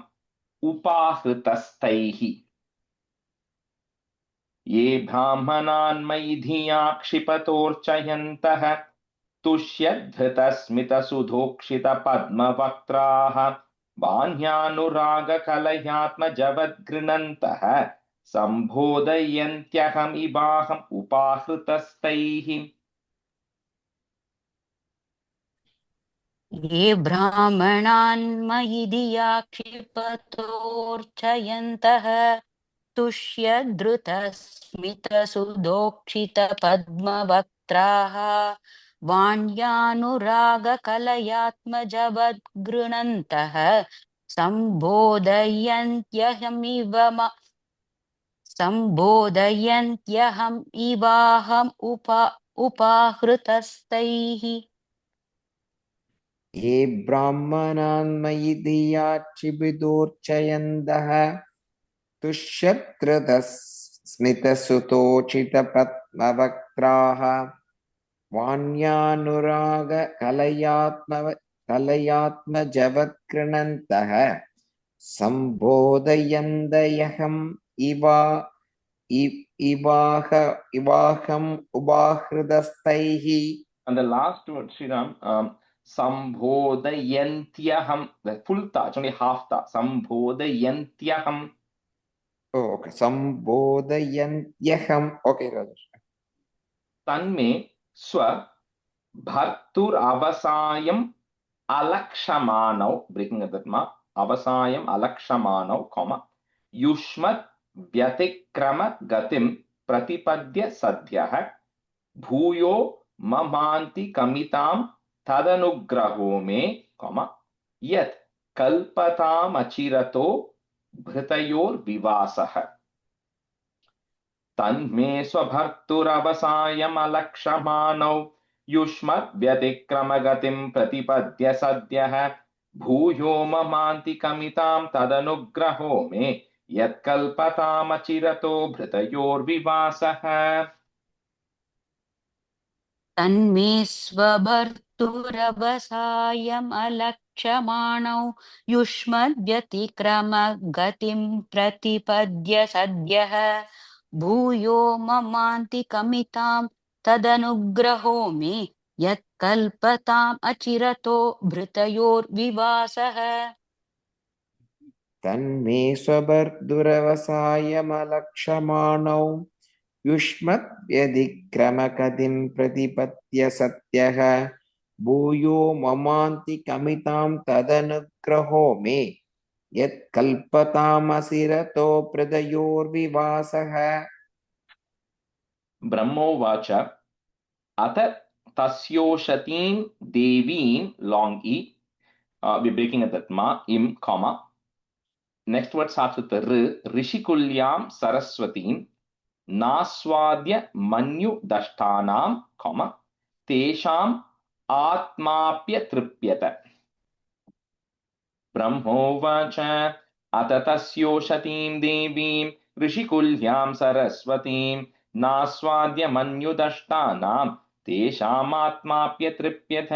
उपाहृतस्तैः. ये ब्राह्मणान् मयि धिया क्षिपतोर्चयन्तः तुष्यधृतस्मितसुधोक्षितपद्मवक्त्राः वान्यानुरागकलयात्मजवद्गृणन्तः संबोधयन्त्यहम् इवाहम् उपाहृतस्तैः. ये ब्राह्मणान् मयि धिया क्षिपतोर्चयन्तः तुष्यधृतस्मितसुदोक्षितपद्मवक्त्राः वाण्यानुरागकलयात्मजवद्गृणन्तः संबोधयन्त्यहम् इवाहम् उपाहृतस्तैः. ये ब्राह्मणान् मयि धिया क्षिपतोर्चयन्तः तुष्यधृतस्मितसुतोक्षितपद्मवक्त्राः वाण्यानुरागकलयात्मजवद्गृणन्तः संबोधयन्तयहम् इवाहम् उपाहृतस्तैः. And the last word, Sriram, sambodhayantyaham. The full ta, it's only half ta. Sambodhayantyaham. Oh, okay. Sambodhayantyaham. Okay, Rajesh. तन्मे स्व भर्तुरवसायम् अलक्षमानौ, breaking of that ma, avasayam alakshamaनौ, comma, युष्मत् व्यतिक्रम गतिं प्रतिपद्य सद्यः भूयो ममान्ति कमितां तदनुग्रहो मे, comma, यत् कल्पतामचिरतो भृतयोर्विवासः तन्मे स्वभर्तुरवसायमलक्षमानौ युष्मद्व्यतिक्रमगतिं प्रतिपद्य सद्यः भूयो ममान्ति कमितां तदनुग्रहो मे यत्कल्पतामचिरतो भृतयोर्विवासः तन्मे स्वभर्तुरवसायमलक्षमाणौ युष्मद्व्यतिक्रमगतिं प्रतिपद्य सद्यः भूयो ममान्ति कमितां तदनुग्रहो मे यत्कल्पताम् अचिरतो भृतयोर्विवासः तन्मे स्वभर्दुरवसायमलक्षमाणौ युष्मद्व्यतिक्रमगतिं प्रतिपद्य सत्यः भूयो ममान्ति कमितां तदनुग्रहो मे यत्कल्पतामसिरतो प्रदयोर्विवासः ब्रह्मोवाच अथ तस्योषतीं देवीं long e, we're breaking at that ma, im, comma. Next word starts with the r, rishikulyam saraswatim नास्वाद्य Manyu दष्टानां, comma, तेषाम् आत्माप्य तृप्यत ब्रह्मोवाच अत तस्योषतीं देवीं ऋषिकुल्यां सरस्वतीं नास्वाद्य मन्यु दष्टानां तेषामात्माप्य तृप्यत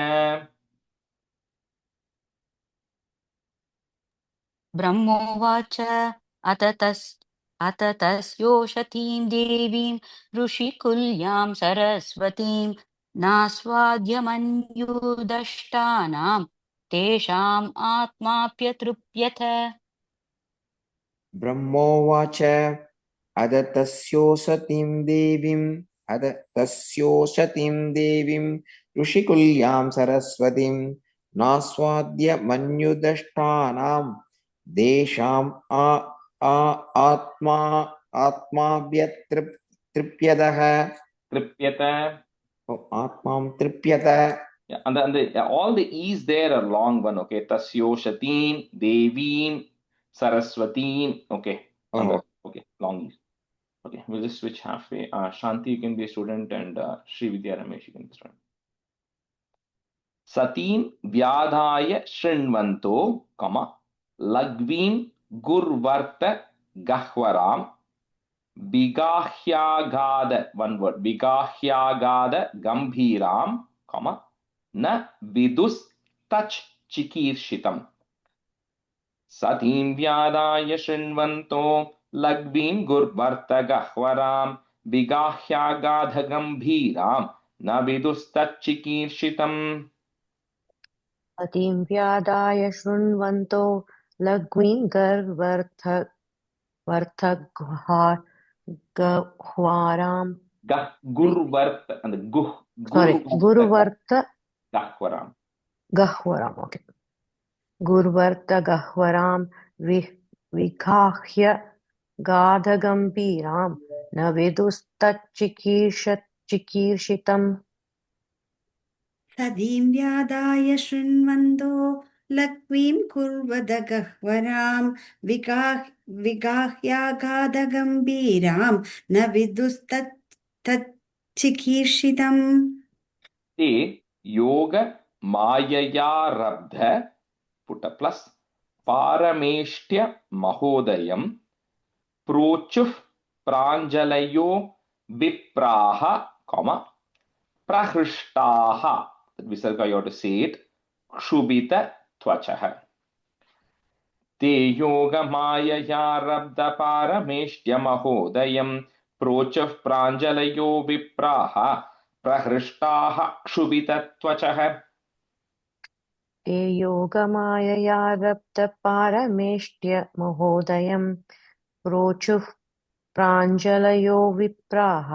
ब्रह्मोवाच अत तस्योषतीं देवीं ऋषिकुल्यां सरस्वतीं नास्वाद्यमन्युदष्टानां तेषाम् आत्माप्यतृप्यथ ब्रह्मोवाच अदतस्योषतीं देवीं ऋषिकुल्यां सरस्वतीं नास्वाद्य मन्युदष्टानां देशाम् आत्माव्यतृप्यतः तृप्यत आत्मां तृप्यत. Yeah, and all the e's there are long one, okay? Tasyoshatim, Devim, Saraswatim, okay? Oh. Okay, long e's. Okay, we'll just switch halfway. Shanti, you can be a student, and Sri Vidya Ramesh, you can be a student. Satim Vyadhaya Shrinvanto, comma, Lagvim Gurvarta Gahwaram, Bigahyagada, one word, Bigahyagada Gambhiram, comma, न विदुस्तच् चिकीर्षितम् सतीं व्यादाय शृण्वन्तो लग्वीं गुर्वर्त गह्वरां विगाह्यागाधगम्भीरां न विदुस्तच्चिकीर्षितम् अतीं व्यादाय शृण्वन्तो लघ्वीं गह्वारां गुर्वर्त and गुरुवर्त गह्वरां गह्वराम् okay गुर्वर्त गह्वरां विगाह्य गाधगम्भीरां न विदुस्तच्चिकीर्षितम् सदीं व्यादाय शृण्वन्तो लक्ष्मीं कुर्वद गह्वरां विगाह्यागाधगम्भीरां न विदुस्तच्चिकीर्षितम् ते योग माययारब्ध put plus पारमेष्ट्य महोदयं प्रोचुः प्राञ्जलयो विप्राः, comma, प्रहृष्टाः, visarga you have to say it, क्षुभित त्वचः ते योगमाययारब्ध पारमेष्ट्य महोदयं प्रोचुः प्राञ्जलयो विप्राः प्रहृष्टाः क्षुभित त्वचः ते योगमाययारब्ध पारमेष्ट्य महोदयं रोचुः प्राञ्जलयो विप्राः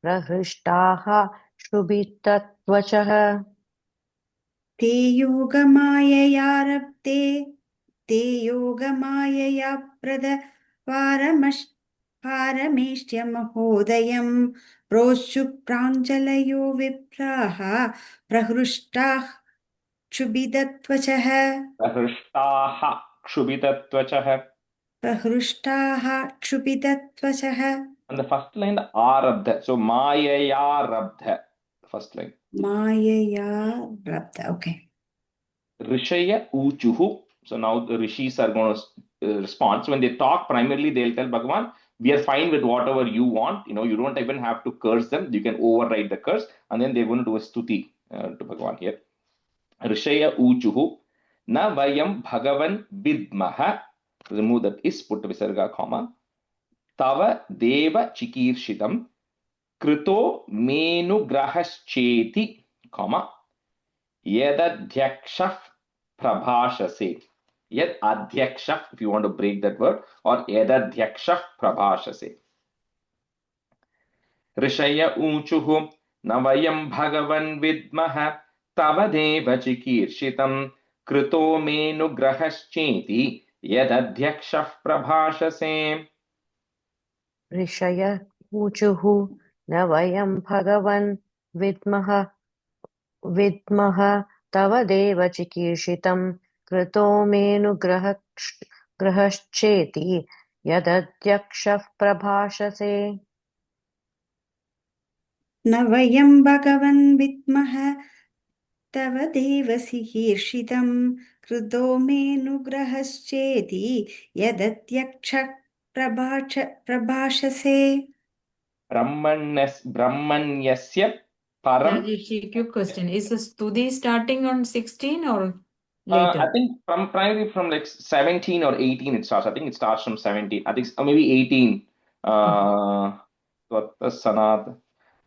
प्रहृष्टाः शुभितत्वचः ते योगमाययारब्धे ते योगमायया पारमेष्ट्यमहोदयं प्रोच्चुः प्राञ्जलयो विप्राः प्रहृष्टाः क्षुभितत्वचः प्रहृष्टाः क्षुभितत्वचः. प्रहृष्टाः क्षुभितत्वचः. And the first line, arabdha. So mayaya rabdha. First line. Mayaya rabdha. Okay. Rishaya uchuhu. So now the rishis are going to respond. So when they talk, primarily they'll tell Bhagavan, we are fine with whatever you want. You don't even have to curse them. You can override the curse. And then they're going to do a stuti to Bhagavan here. Rishaya uchuhu. Na vayam Bhagavan vidmaha. Remove that is, put visarga comma. Tava deva chikirshitam. Krito menugrahashcheti, comma, yadadhyakshah prabhashase. Yad adhyakshah, if you want to break that word, or yadadhyakshah prabhashase. Rishaya unchuhu navayam bhagavan vidmaha tavadeva chikirshitam krito menugrahashcheti yadadhyakshah prabhashase. ऋषय ऊचुः न वयं भगवन् विद्मः तव देव चिकीर्षितं कृतो मेऽनुग्रहश्चेति यदध्यक्षः प्रभाषसे न वयं भगवन् विद्मः तव देवसिकीर्षितं कृतो मेऽनुग्रहश्चेति यदत्यक्षः प्रभाषसे. Brahmanyasya param. Rajesh, quick question. Is the stuti starting on 16 or I later? think primarily from like 17 or 18 it starts. I think it starts from 17. I think maybe 18. Sanat.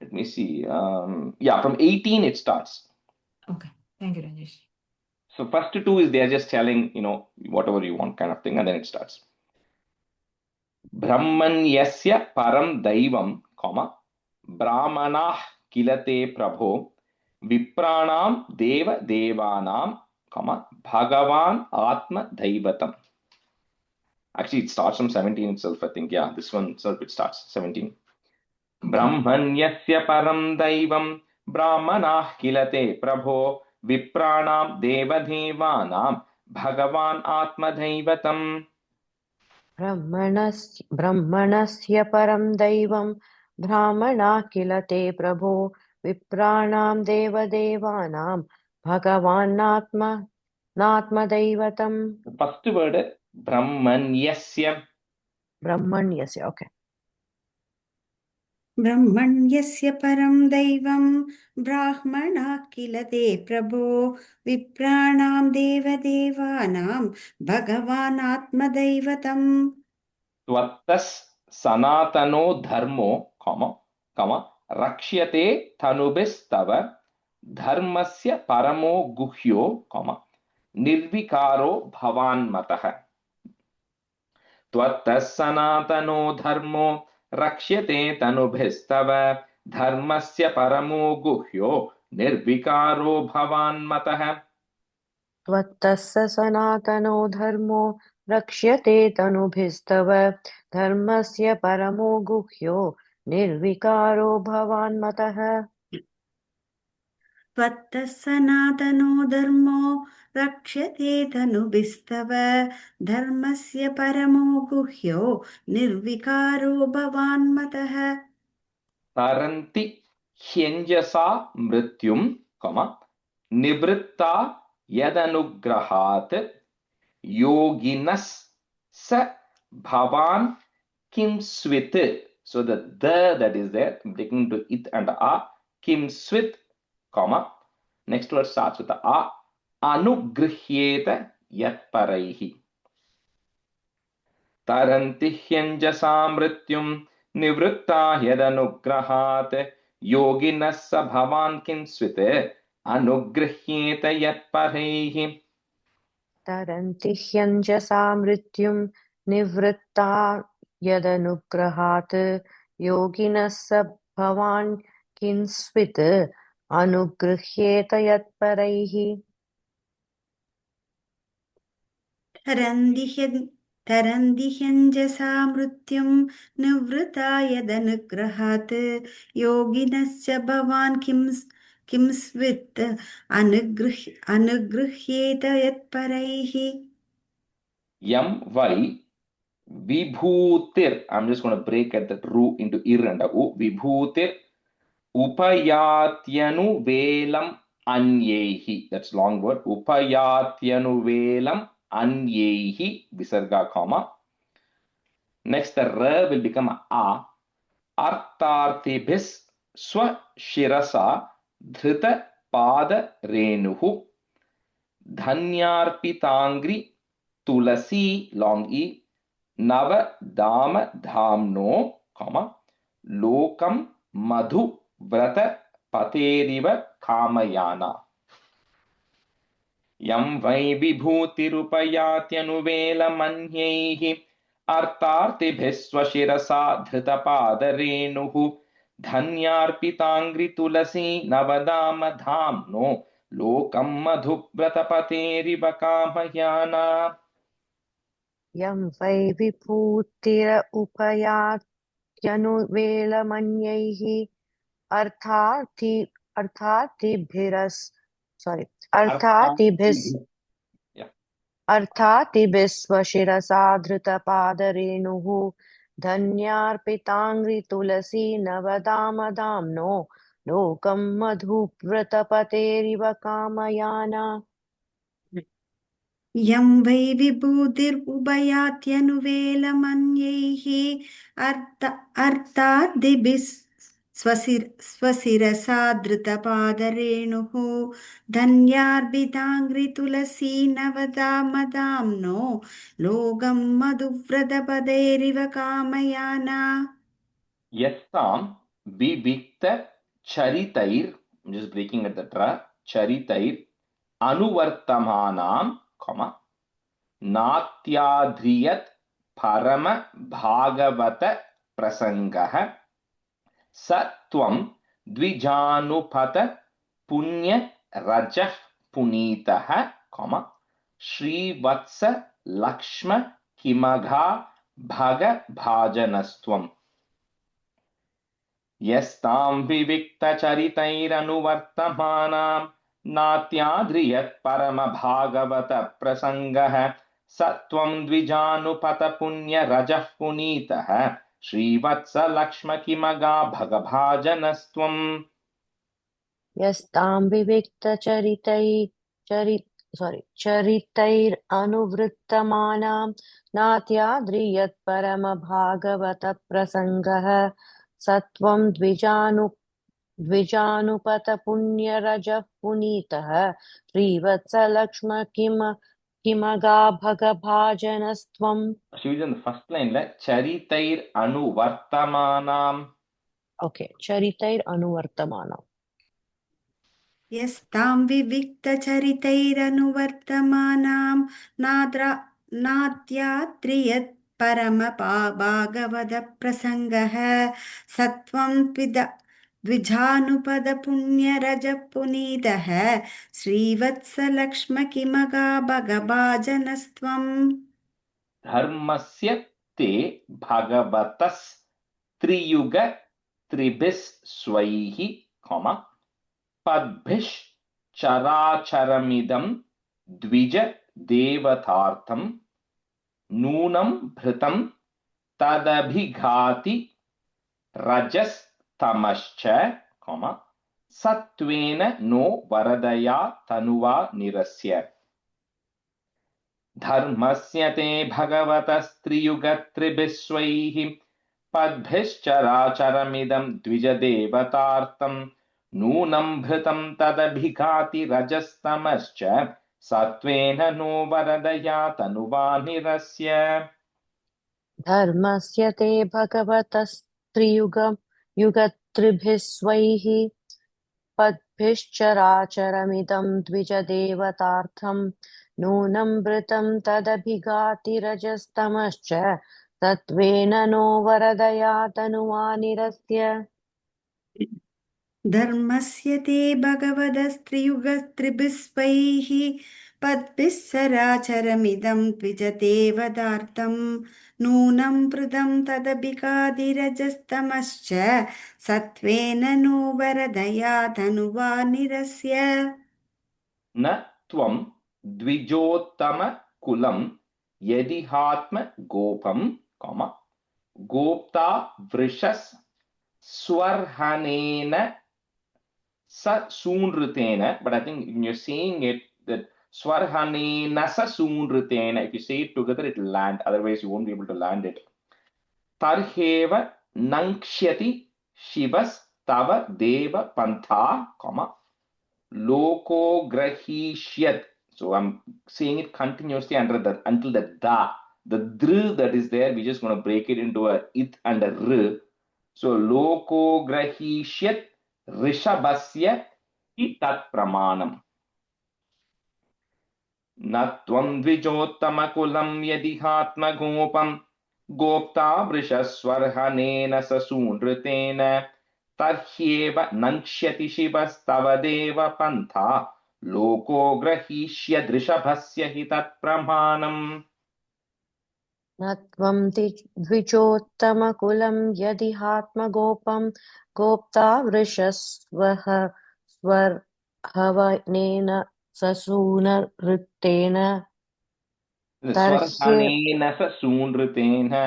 Let me see. Yeah, from 18 it starts. Okay. Thank you, Rajesh. So first two is they're just telling, whatever you want kind of thing, and then it starts. Brahmanyasya param daivam, comma, brahmanah kilate prabho, vipranam deva devanam, comma, bhagavan atma daivatam. Actually, it starts from 17 itself, I think. Yeah, this one itself, it starts 17. Brahmanyasya param daivam, brahmanah kilate prabho, vipranam deva devanam, bhagavan atma daivatam. ब्रह्मणस्य परं दैवं ब्राह्मणाः किल ते प्रभो विप्राणां देवदेवानां भगवानात्मदैवतम्. First word, brahmanyasya. ब्रह्मण्यस्य, okay. ब्रह्मण्यस्य परं दैवं ब्राह्मणाः किल ते प्रभो विप्राणां देवदेवानां भगवान् आत्मदैवतम्. Tvattas sanatano dharmo, comma, rakshyate tanubhistava dharmasya paramo guhyo, comma, nirvikaro bhavan matah. Tvattas sanatano dharmo rakshyate tanubhistava dharmasya paramo guhyo nirvikaro bhavan matah. त्वत्तस्य सनातनो धर्मो रक्ष्यते तनुभिस्तव धर्मस्य परमो गुह्यो निर्विकारो भवान्मतः. त्वत्तः सनातनो धर्मो रक्ष्यते तनुभिस्तव धर्मस्य परमो गुह्यो निर्विकारो भवान्मतः. Taranti hyenjasa mrityum, comma, nivritta yadanugrahat yoginas sa bhavan kim swit. So the that is there, I'm taking to it and a kim swit, comma, next word starts with a anugrihyeta yat paraihi. Taranti hyenjasa mrityum nivritta yadanugrahat yoginas sa bhavan kinsvite anugrihyeta yat paraihi. तरन्ति ह्यञ्जसा मृत्युं निवृत्ता यदनुग्रहात् योगिनः स भवान् किंस्वित् अनुगृह्येत यत्परैः तरन्दिह्यञ्जसा मृत्युं निवृता यदनुग्रहात् योगिनश्च भवान् किंस्वित् अनुगृह्येत यत्परैः Yam vai vibhutir. I'm just going to break at that ru into ir and a u. Vibhutir upayatyanu velam anyehi. That's long word. Upayatyanu velam anyehi. Visarga comma. Next, the ra will become a. Artartibhis swa shirasa dhrita pada renuhu. Dhanyarpitangri tulasi long e. Nava dama dhamno, comma, lokam madhu vrata pateriva kamayana. Yam vai vibhutirupayatyanuvela manyaihi artartibhisva shirasa dhritapaderenuhu dhanyarpitangri tulasi navadama dhamno lokam madhu vrata pateriva kamayana. यं वै विभूतिर उपयात्यनुवेलमन्यैः अर्थातिभिस्वशिरसा धृतपादरेणुः धन्यार्पिताङ्घ्रितुलसी नवदामदाम्नो लोकं मधुव्रतपतेरिव कामयाना यं वै विभूतिरुपयात्यनुवेलमन्यैः अर्थाद्दिभिः स्वशिरसा धृतपादरेणुः धन्यार्पिताङ्घ्रितुलसी नवदामदाम्नो लोकं मधुव्रतपदेरिव कामयाना Yastam vivikta charitair, I'm just breaking at the tra, charitair anuvartamanam, comma, natyadriyat parama bhagavata prasangah satvam dvijanupata punya rajah punitah, comma, Srivatsa Lakshma Kimagha Bhaga Bhajanastvam. Yastam vivikta charitairannuvartamanam natyadriyat parama bhagavata prasangah satvam dvijanupata punya rajah punitah Srivatsa Lakshma Kimaga Bhaga Bhajanastvam. यस्तां चरितैरनुवृत्तमानां नात्याद्रियत्परमभागवतप्रसङ्गः सत्वं द्विजानुपतपुण्यरजः पुनीतः श्रीवत्सलक्ष्म किमगा भगभाजनस्त्वम् She was in the first line, like Charitair Anuvartamanam. Okay, चरितैरनुवर्तमानम् यस्तां विविक्तचरितैरनुवर्तमानां नात्यात्रियत् परमभागवतप्रसङ्गः सत्वं द्विजानुपदपुण्यरजपुनीतः श्रीवत्सलक्ष्मकिमगा भगभाजनस्त्वम् धर्मस्य ते भगवतस् त्रियुग त्रिभिः स्वैः comma पद्भिश् चराचरमिदं द्विज देवतार्थं नूनं भृतं तदभिघाति रजस्तमश्च comma सत्वेन नो वरदया तनुवा निरस्य धर्मस्य ते भगवतस्त्रियुगत्रिभिस्वैः पद्भिश्चराचरमिदं द्विजदेवतार्थं नूनं भृतं तदभिघाति रजस्तमश्च सत्वेन नो वरदया तनुवा निरस्य धर्मस्य ते भगवतस्त्रियुगत्रिभिस्वैः पद्भिश्चराचरमिदं द्विजदेवतार्थं नूनं भृतं तदभिघाति रजस्तमश्च तत्त्वेन नो वरदया तनुवानिरस्य धर्मस्य ते भगवदस्त्रियुगस्त्रिभिस्वैः पद्भिः सराचरमिदं द्विजते वदार्तं नूनं पृदं तदभिकादिरजस्तमश्च सत्त्वेन नो वरदया धनुवानिरस्य न त्वं द्विजोत्तम कुलं यदिहात्म गोपं गोप्ता वृषस् स्वर्हनेन sa soonritena, but I think when you're saying it, that swarhanena sa soonritena, if you say it together, it will land. Otherwise, you won't be able to land it. Tarheva nankshati shivas tava deva pantha, loko grahishyat. So I'm saying it continuously under the until the da. The dr that is there, we're just going to break it into a it and a r. So loko grahishyat rishabhasya tat pramanam. Natvam dvijottamakulam yadihatma gopam gopta vrishasvarhanena sasunritena tarhyeva nankshyati shivastava deva pantha loko grahishya drishabhasya hitat pramanam. न त्वं द्विजोत्तमकुलं यदिहात्मगोपं गोप्ता वृषस्वः स्वर्हवनेन ससूनऋत्तेन तर्ह्य Swarhanena sasunritena.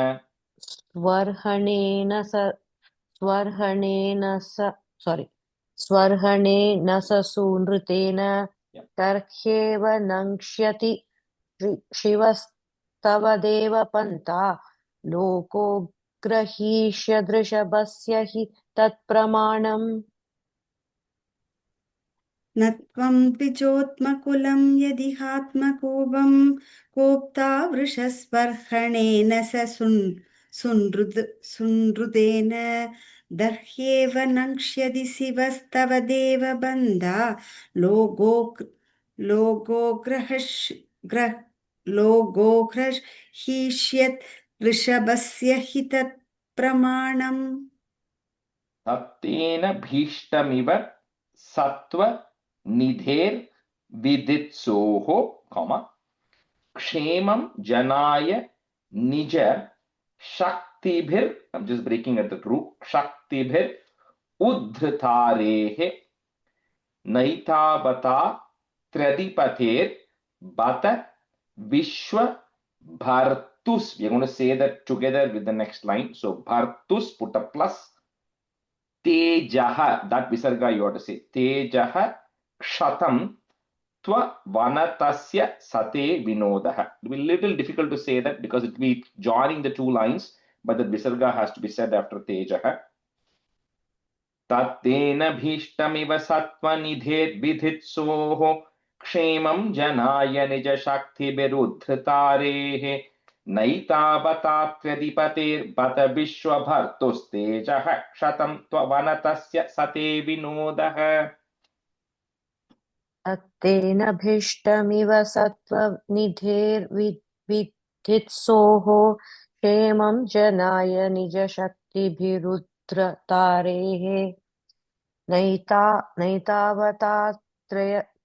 स्वर्हणेन ससूनृतेन तर्ह्येव नङ्क्ष्यति शिवस्तव देव पन्था लोको ग्रहीष्य दृशभस्य हि तत्प्रमाणम् न त्वं द्विजोत्मकुलं यदिहात्मकोपं कोप्ता वृषस्पर्हणेन सुनृतेन दर्ह्येव नङ्क्ष्यति शिवस्तव देवबन्धा लोगोग्रहीष्यत् वृषभस्य हि तत्प्रमाणम् तत्तेन भीष्टमिव सत्व निधेर विदित्सोः क्षेमं जनाय निज शक्तिभिर I'm just breaking at the root शक्तिभिर उद्धृतारेः नैतावता त्र्यधिपतेर बत विश्व bhartus. We are going to say that together with the next line. So bhartus, put a plus. Tejaha, that visarga you have to say. Tejaha kshatam tva vanatasya sate vinodaha. It will be a little difficult to say that because it will be joining the two lines, but the visarga has to be said after tejaha. Tattena bhishtameva sattva nidhet vidhitsoho क्षेमं जनाय निज शक्तिभिरुद्धृतारेः नैतावतात्र्यधिपतेर्बत विश्वभर्तुस्तेजः क्षतं त्ववनतस्य सते विनोदः. तत्तेन भीष्टमिव सत्त्वनिधेर्विद्धित्सोः क्षेमं जनाय निजशक्तिभिरुद्धृतारेः नैतावता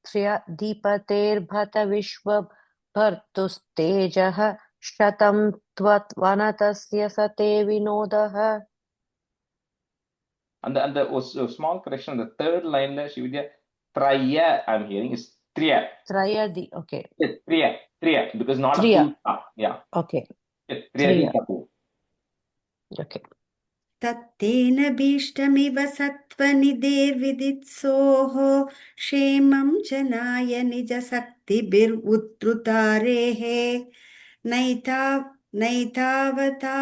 त्र्यधिपतेर्भत विश्वभर्तुस्तेजः शतं त्ववनतस्य सते विनोदः. And the small correction, the third line, Shividya, Traya, I'm hearing is Triya. Trayadi, okay. Yes, Triya, because not Triya. a full stop. Yeah. Okay. Yes, Triya. Triya. Okay. तत्तेन भीष्टमिव सत्त्वनिधेर्विदित्सोः क्षेमं जनाय निजशक्तिभिरुद्धृतारेः नैतावता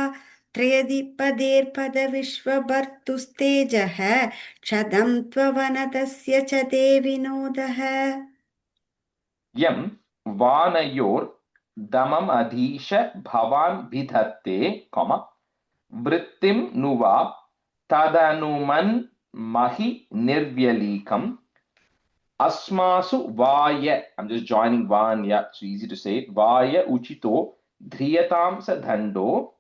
त्र्यधिपदेर्पदविश्वभर्तुस्तेजः क्षतं त्ववनतस्य च ते विनोदः. यं वानयोर दमम अधीश भवान विधत्ते, वृत्तिं नुवा तदनुमन् महि निर्व्यलीकम् अस्मासु वाय, I'm just joining van, yeah, so easy to say it, वाय उचितो ध्रियतां स दण्डो,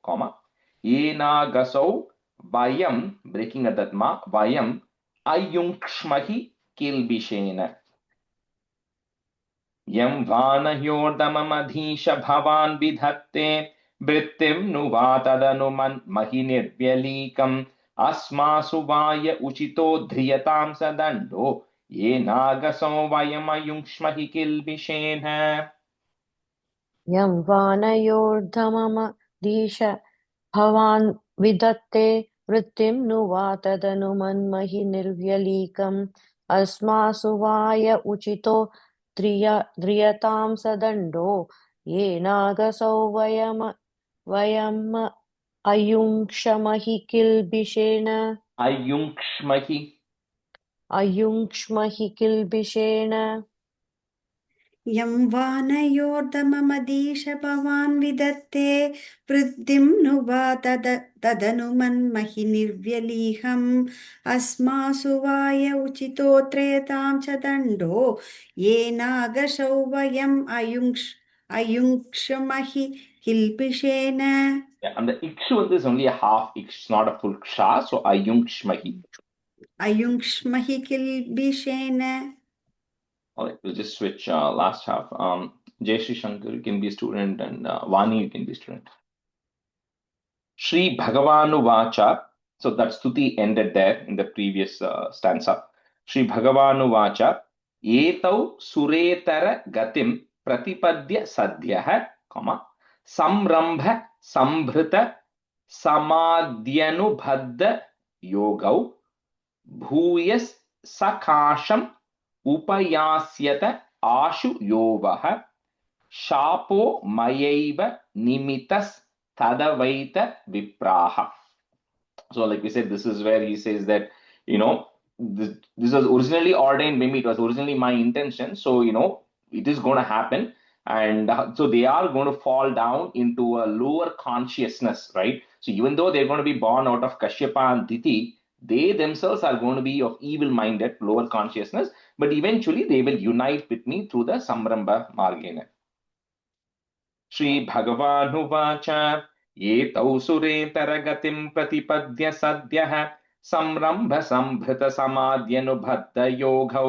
येनागसौ वयं, breaking at that ma, vayam ayunक्ष्महि किल्बिषेण यं वानह्योर्दममधीश भवान् विधत्ते वृत्तिं नु वा तदनुमन्महि निर्व्यलीकम् अस्मासु वाय उचितो ध्रियतां स दण्डो येनागसो वयमयुङ्क्ष्महि किल्बिषेण. यं वानयोर्धममधीश भवान् विधत्ते वृत्तिं नु वा तदनुमन्महि निर्व्यलीकम् अस्मासु वाय उचितो ध्रियतां स दण्डो येनागसौ वयम् अयुङ्क्ष्महि किल्बिषेण किल्बिषेण यं वानयोर्दममधीश भवान् विदत्ते वृद्धिं नु वा तदनुमन्महि निर्व्यलीहम् अस्मासु वाय उचितो त्रयतां च दण्डो येनागशौ वयम् अयुङ्क्ष्महि किल्बिषेण. Yeah, and the ikshu is only a half iksh, it's not a full ksha, so ayunක්ష్මहि. अयुङ्क्ष्महि किल्बिषेण. All right, we'll just switch last half. Jay Shri Shankar, you can be a student, and Vani, you can be a student. Sri Bhagavanu Vacha. So that stuti ended there in the previous stanza. Sri Bhagavanu Vacha. Etau suretara gatim pratipadya sadhyah, samrambha sambhrita samadhyanubhadda yogau bhuyas sakasham upayasyata ashu yovah shapo mayaiva nimitas tadavaita vipraha. So like we said, this is where he says that, this was originally ordained by me. It was originally my intention. So, it is going to happen. And so they are going to fall down into a lower consciousness, right? So even though they're going to be born out of Kashyapa and Diti, they themselves are going to be of evil-minded, lower consciousness. But eventually they will unite with me through the Samrambha Margena. Sri Bhagavanuvacha Etau suretara प्रतिपद्य सद्यः संरम्भ संभृत समाद्यनुभद्ध योगौ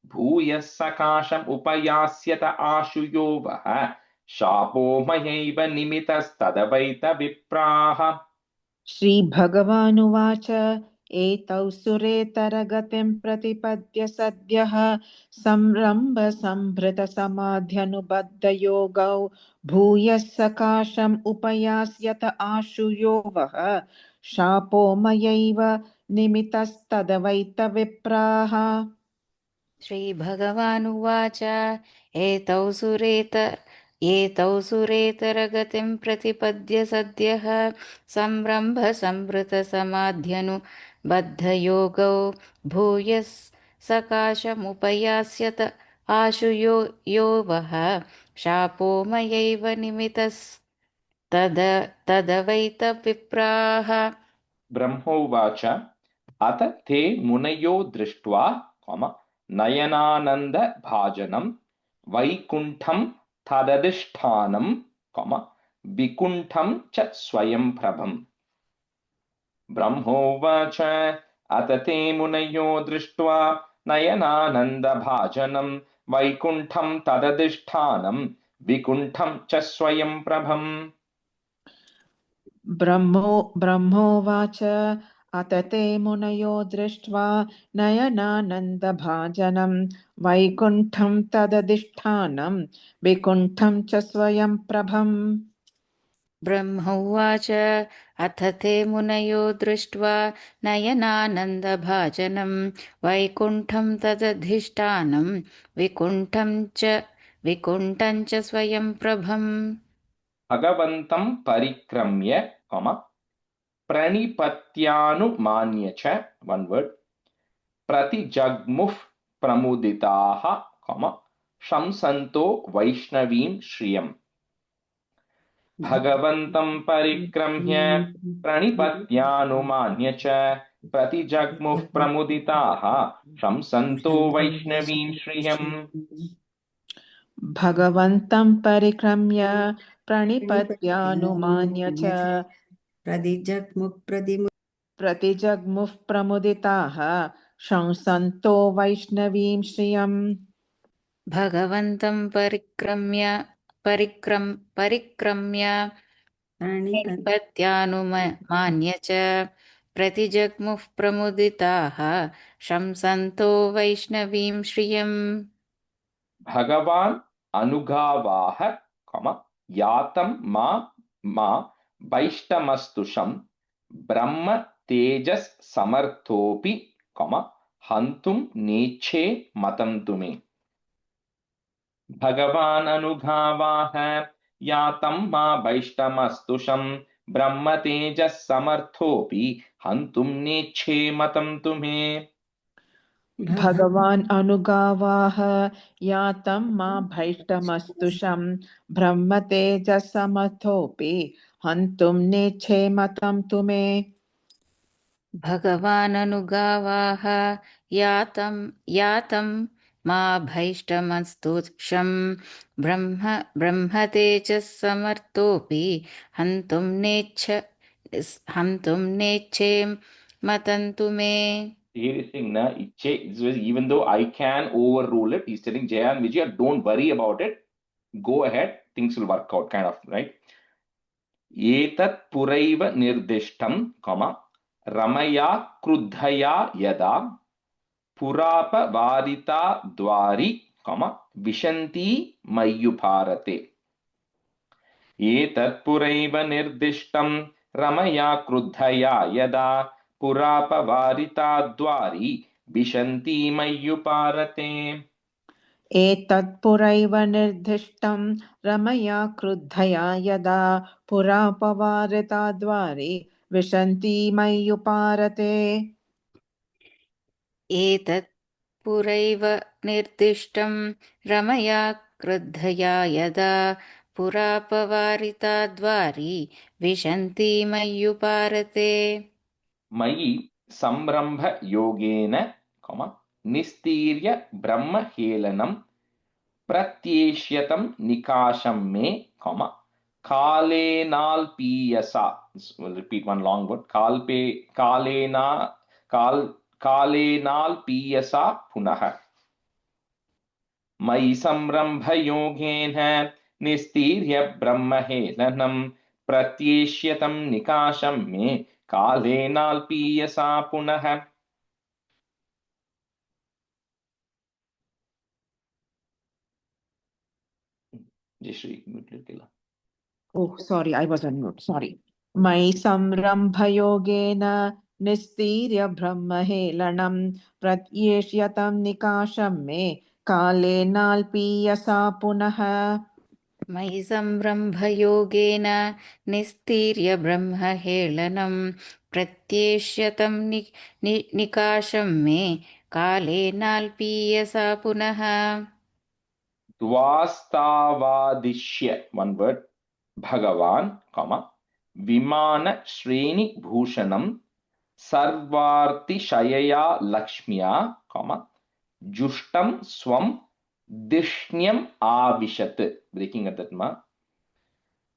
भूयः सकाशम् उपयास्यत आशु योवः शापो मयैव निमितस्तदवैत विप्राः. श्रीभगवानुवाच एतौ सुरेतरगतिं प्रतिपद्य सद्यः संरम्भ संभृतसमाध्यनुबद्धयोगौ भूयः सकाशम् उपयास्यत आशु योवः शापो मयैव निमितस्तदवैत विप्राः. श्रीभगवानुवाच एतौ सुरेतरगतिं प्रतिपद्य सद्यः संरम्भ संभृतसमाध्यनुबद्धयोगौ भूयः सकाशमुपयास्यत आशु योवः शापो मयैव निमितस्तदवैत विप्राः. ब्रह्मोवाच अथ ते मुनयो दृष्ट्वा नयनानन्द भाजनं वैकुण्ठं तदधिष्ठानं विकुण्ठं च स्वयं प्रभम्. ब्रह्मोवाच अथ ते मुनयो दृष्ट्वा नयनानन्द भाजनं वैकुण्ठं तदधिष्ठानं विकुण्ठं च स्वयं प्रभम्. ब्रह्मोवाच अत ते मुनयो दृष्ट्वा नयनानन्दभाजनं वैकुण्ठं तदधिष्ठानं विकुण्ठं च स्वयं प्रभम्. ब्रह्मोवाच अथ ते मुनयो दृष्ट्वा नयनानन्दभाजनं वैकुण्ठं तदधिष्ठानं विकुण्ठं च स्वयं प्रभम्. भगवन्तं परिक्रम्य प्रणिपत्यानुमान्य च one word प्रतिजग्मुः प्रमुदिताः शंसन्तो वैष्णवीं श्रियम्. भगवन्तं परिक्रम्य प्रणिपत्यानुमान्य च प्रतिजग्मुः प्रमुदिताः शंसन्तो वैष्णवीं श्रियम्. भगवन्तं परिक्रम्य प्रणिपत्यानुमान्य च प्रतिजग्मुः प्रमुदिताः शंसन्तो वैष्णवीं श्रियम् भगवन्तं परिक्रम्य प्रणिपत्यानुमान्य च प्रतिजग्मुः प्रमुदिताः शंसन्तो वैष्णवीं श्रियम् भगवान् अनुगावाह यातं मा वैष्टमस्तुषं ब्रह्म तेजस् समर्थोऽपि हन्तुं नेच्छे मतं तुमे। भगवान् अनुगावाह यातं मा वैष्टमस्तुषं ब्रह्म तेजः समर्थोऽपि हन्तुं नेच्छे मतं तुमे। भगवान् अनुगावाह यातं मा भैष्टमस्तुषं ब्रह्म तेजसमथोऽपि हन्तुं नेच्छे मतं तुमे। भगवान् अनुगावाह यातं मा भैष्टमस्तुषं ब्रह्म तेजस्समर्थोऽपि हन्तुं नेच्छे मतं तुमे। Here is saying, na, even though I can overrule it, he's telling Jaya and Vijaya, don't worry about it. Go ahead, things will work out, kind of, right? Etat puraiva nirdishtam, ramaya krudhaya yada purapa varita dwari, vishanti mayupharate. Etat puraiva nirdishtam ramaya krudhaya yada पुरापवारिता द्वारि विशन्ति मय्युपारते। एतत् पुरैव निर्दिष्टं रमया क्रुद्धया यदा पुरापवारिता द्वारि विशन्ति मय्युपारते। एतत् पुरैव निर्दिष्टं रमया क्रुद्धया यदा पुरापवारिता द्वारि विशन्ति मय्युपारते। मयि संरम्भ योगेन निस्तीर्य ब्रह्महेलनं प्रत्येष्यतं निकाशं मे कालेनाल्पीयसा. We'll repeat one long word. कालेनाल्पीयसा पुनः मयि संरम्भ योगेन निस्तीर्य ब्रह्महेलनं प्रत्येष्यतं निकाशं मे कालेनाल्पीयसा पुनः। Oh, sorry, I was on mute. Sorry. मयि संरम्भयोगेन निस्तीर्य ब्रह्महेलनं प्रत्येष्यतं निकाशं मे कालेनाल्पीयसा पुनः। मयि संरम्भयोगेन निस्तीर्य ब्रह्महेलनं प्रत्येष्यतं निकाशं मे कालेनाल्पीयसा पुनः। द्वास्तावादिश्य, one word, भगवान् विमान श्रेणी भूषणं सर्वार्तिशयया लक्ष्म्या जुष्टं स्वं दिष्ण्यम् आविशत्. Breaking at that ma.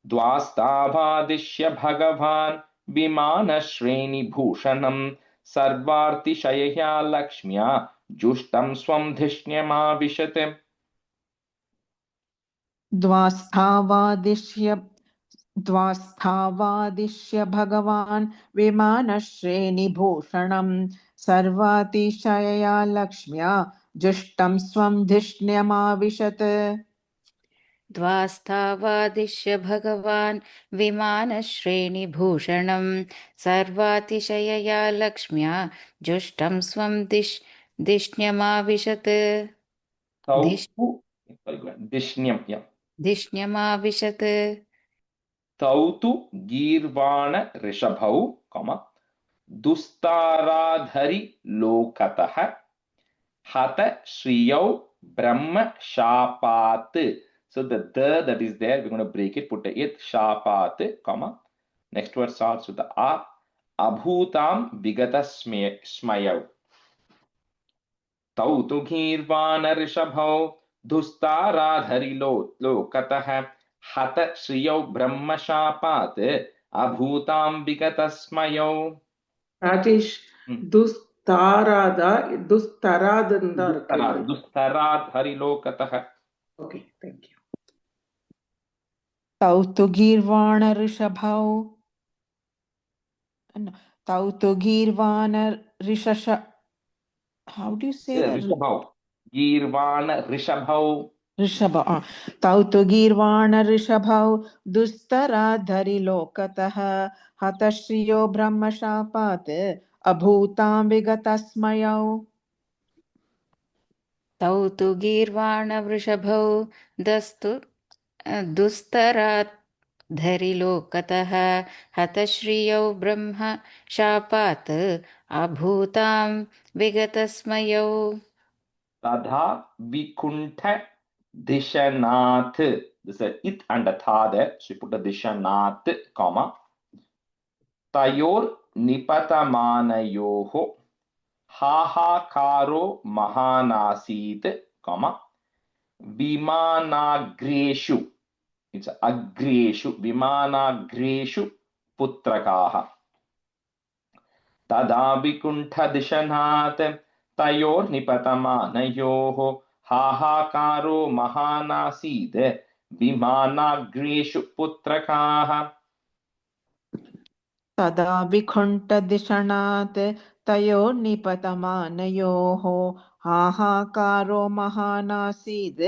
द्वास्तावादिश्य भगवान् विमान श्रेणी भूषणं सर्वार्तिशयया लक्ष्म्या जुष्टं स्वं दिष्ण्यमाविशत्. द्वास्थावादिश्य भगवान् विमानश्रेणिभूषणं सर्वातिशयया लक्ष्म्या जुष्टं स्वं धिष्ण्यमाविशत्। द्वास्तावादिश्य भगवान् विमानश्रेणिभूषणं सर्वातिशयया लक्ष्म्या जुष्टं स्वं दिष्ण्यमाविशत्। दिष्ण्यमाविशत्। तौ तु गीर्वाण ऋषभौ दुस्ताराधरि लोकतः हत श्रियौ ब्रह्म शापात्. So the that is there, we're going to break it, put a it, shapat, next word starts with the a, abhutam vigata smayau. तौ तु गीर्वाण ऋषभौ दुस्ताराधरि लोकतः hata shriyau brahma shapat abhutam vigatasmayau. Rajesh, துஸ்தராதுன்னு தான் இருக்கு. Dustarat harilokatah. Okay, thank you. तौ तु गीर्वाण ऋषभौ तौ तु गीर्वाण ऋषश how do you say that? Rishabhau. Girvana rishabhau. Rishabh तौ तु गीर्वाण ऋषभौ दुस्तराधरिलोकतः हतश्रियो ब्रह्मशापात् अभूतां विगतस्मयौ तौ तु गीर्वाणवृषभौ दुस्तरात् धरिलोकतः हतश्रियौ ब्रह्म शापात् अभूतां विगतस्मयौ Tadha vikuntha dishanath. This is a it and a tha there. So you put a dishanath, comma. Tayor nipatamanayoho hahakaro mahanasit, comma. Vimanagreshu. It's agreshu. Vimanagreshu putrakaha. Tada vikuntha dishanath. Tayor nipatamanayoho hahakaro mahanasid vimanagreshu putrakaha. तदा विकुण्ठदिषणात् तयोर्निपतमानयोः हाहाकारो महानासीद्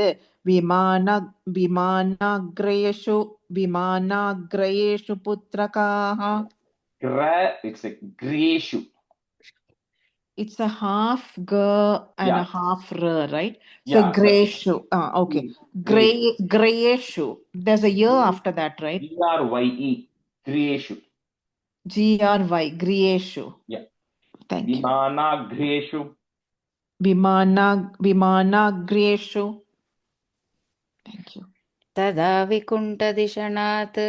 विमानाग्रयेषु पुत्रकाः. It's a greshu. It's a half g and a half r, right? So Yeah. Grayeshu. Okay. Grayeshu. There's a year after that, right? Grye. Greshu. Gry. Grayeshu. Yeah. Thank you. Vimanagreshu. Vimanagreshu. Thank you. तदा विकुण्ठदिशणात्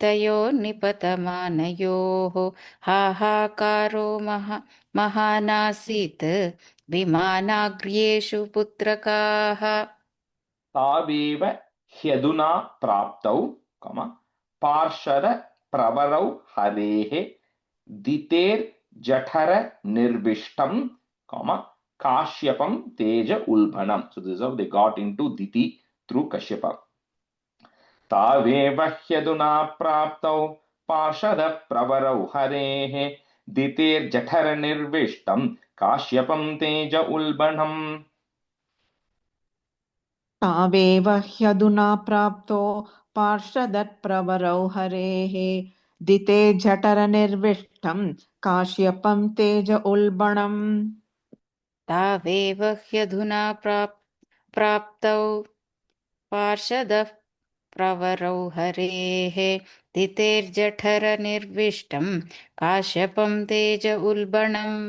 तयोर्निपतमानयोः हाहाकारो महानासीत् विमानाग्र्येषु पुत्रकाः Taveva hyaduna praptau, comma, parshada pravarau harehe diter jathara nirvishtam, comma, kashyapam teja ulbhanam. So this is how they got into Diti through Kashyapa. Taveva hyaduna praptau parshada pravarau harehe diter jathara nirvishtam kashyapam teja ulbhanam. तावेव ह्यधुना प्राप्तो पार्षदत्प्रवरौ हरेः दिते जठरनिर्विष्टं काश्यपं तेज उल्बणम्. तावेव ह्यधुना प्राप्तौ पार्षदः प्रवरौ हरेः दितेर्जठरनिर्विष्टं काश्यपं तेज उल्बणम्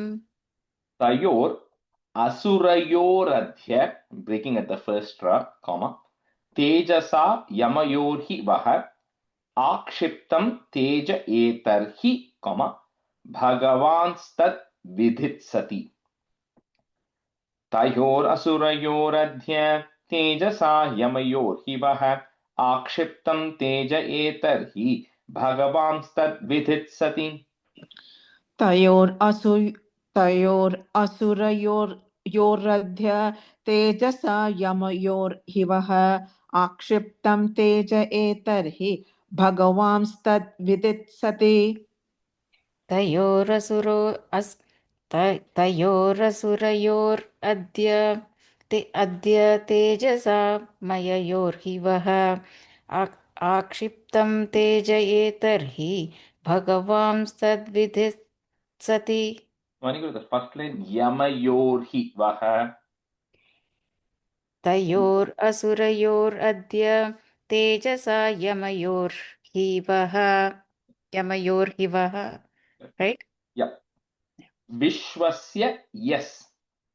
Tayor asurayoradhya, breaking at the first ra, comma, tejasa yamayorhi vaha akshiptam teja etarhi, comma, bhagavanstat vidhitsati. Tayor asurayoradhya tejasa yamayorhi vaha akshiptam teja etarhi bhagavanstat vidhitsati. तयोरसुरयोरध्य तेजसा यमयोर्हिवः आक्षिप्तं तेज एतर्हि भगवांस्तद्विदित्सति. तयोरसुरयोरद्य तेजसा मययोर्हिवः आक्षिप्तं तेज एतर्हि भगवांस्तद्विधित्सति. Want to go to the first line? Yamayorhi vaha. तयोरसुरयोरद्य तेजसा यमयोर्हिवः right? Yeah. Vishwasya yes.